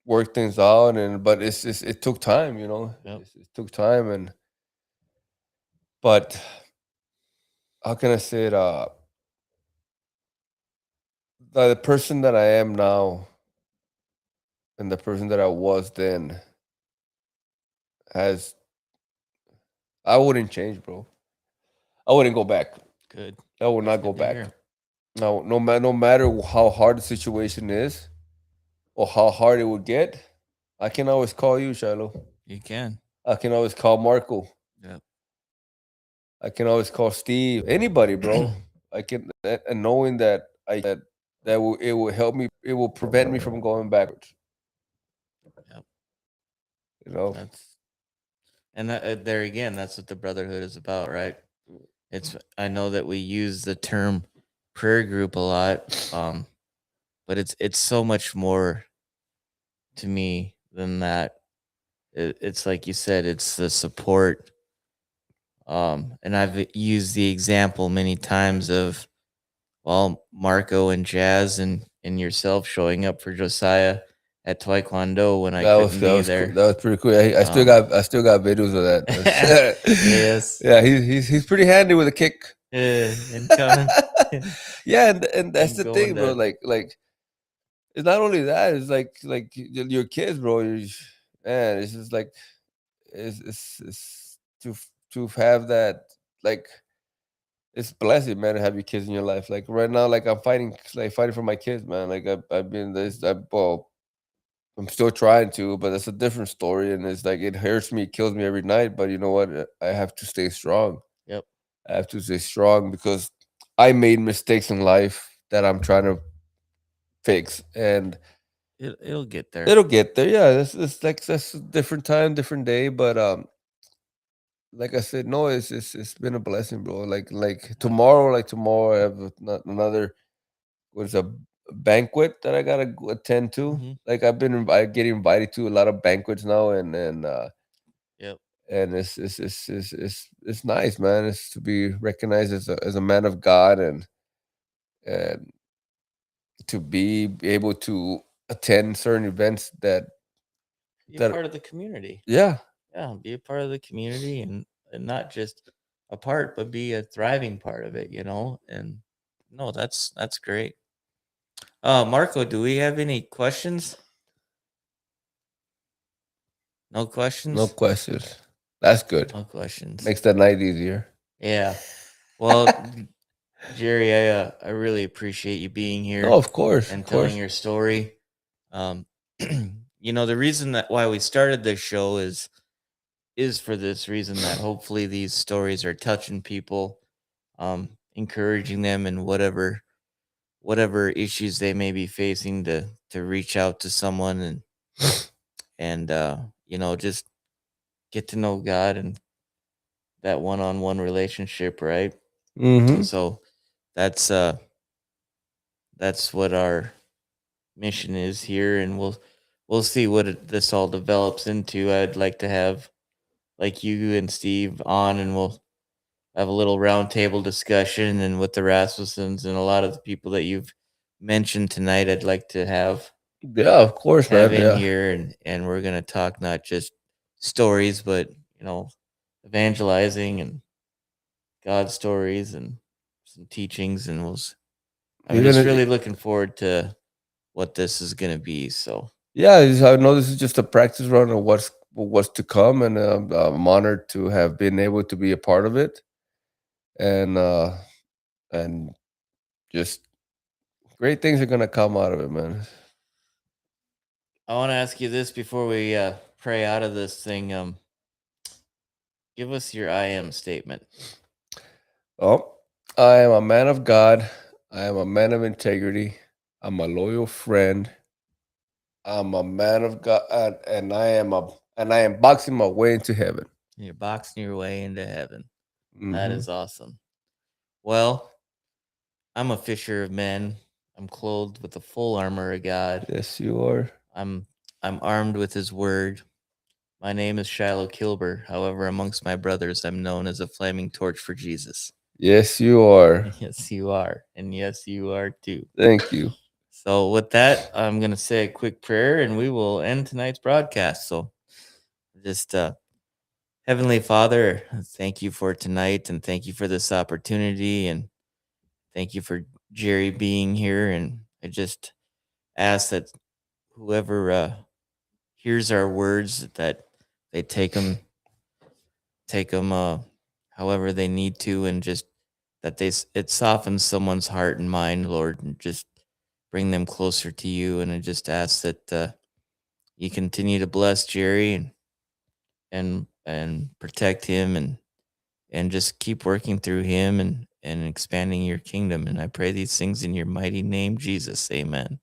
work things out, and but it took time, you know. Yep. It took time, and but how can I say it? The person that I am now and the person that I was then has I wouldn't change, bro. I wouldn't go back. Good. I would That's not go good to back. hear. No matter how hard the situation is or how hard it would get, I can always call you, Shiloh. You can. I can always call Marco. Yep. I can always call Steve. Anybody, bro. I can, and knowing that it will help me. It will prevent me from going backwards. Yep. You know. That's and that, there again, that's what the brotherhood is about, right? It's I know that we use the term prayer group a lot, but it's so much more to me than that. It's like you said, it's the support. And I've used the example many times of well, Marco and Jazz and yourself showing up for Josiah at Taekwondo when I couldn't be Cool. there. That was pretty cool. Um, I still got videos of that. yes, Yeah, he's pretty handy with a kick. and coming Yeah, and that's and the going thing, bro. to Like it's not only that. It's like your kids, bro. Man, it's just like it's to have that, like, it's blessed, man, to have your kids in your life. Like right now, like I'm fighting for my kids, man. Like I've been this, well, I'm still trying to, but that's a different story. And it's like it hurts me, it kills me every night. But you know what? I have to stay strong. Yep. I have to stay strong because I made mistakes in life that I'm trying to fix, and It'll get there. it'll get there. Yeah, it's like that's a different time, different day. But like I said, no, it's been a blessing, bro. Like tomorrow, I have another, what is a banquet that I gotta attend to. Mm-hmm. Like I get invited to a lot of banquets now, Yep. and it's nice, man. It's to be recognized as a man of God, and to be able to attend certain events Be a that part of the community. yeah. Yeah, be a part of the community, and not just a part, but be a thriving part of it, you know? And no, that's great. Marco, do we have any questions? No No questions? questions. That's good. No questions. Makes the night easier. Yeah. Well, Jerry, I really appreciate you being No, here of course, of and telling course. your story. Um, the reason that why we started this show is for this reason, that hopefully these stories are touching people, encouraging them in whatever issues they may be facing, to reach out to someone, and just get to know God and that one-on-one relationship, right? Mm-hmm. So that's that's what our mission is here, and we'll see what this all develops into. I'd like to have like you and Steve on, and we'll have a little roundtable discussion, and with the Rasmussens and a lot of the people that you've mentioned tonight, I'd like to Yeah, of course, have man. in Yeah. here, and we're gonna talk not just stories, but you know, evangelizing and God stories and some teachings, and I'm You're just gonna really looking forward to what this is gonna be. So Yeah, I know this is just a practice run of what's to come, and I'm honored to have been able to be a part of it, and and just great things are gonna come out of it, man. I want to ask you this before we pray out of this thing. Give us your I am statement. Oh, I am a man of God. I am a man of integrity. I'm a loyal friend. I'm a man of God, and I am boxing my way into heaven. You're boxing your way into heaven. That Hmm. is awesome. Well, I'm a fisher of men. I'm clothed with the full armor of God. Yes, you are. I'm I'm armed with His word. My name is Shiloh Kilber. However, amongst my brothers, I'm known as a flaming torch for Jesus. Yes, you are. Yes, you are, and yes, you are too. Thank you. So, with that, I'm gonna say a quick prayer, and we will end tonight's broadcast. So, just Heavenly Father, thank you for tonight, and thank you for this opportunity, and thank you for Jerry being here. And I just ask that whoever hears our words, that they take them however they need to, and just that it softens someone's heart and mind, Lord, and just bring them closer to you. And I just ask that you continue to bless Jerry, and protect him, and just keep working through him, and expanding your kingdom. And I pray these things in your mighty name, Jesus. Amen.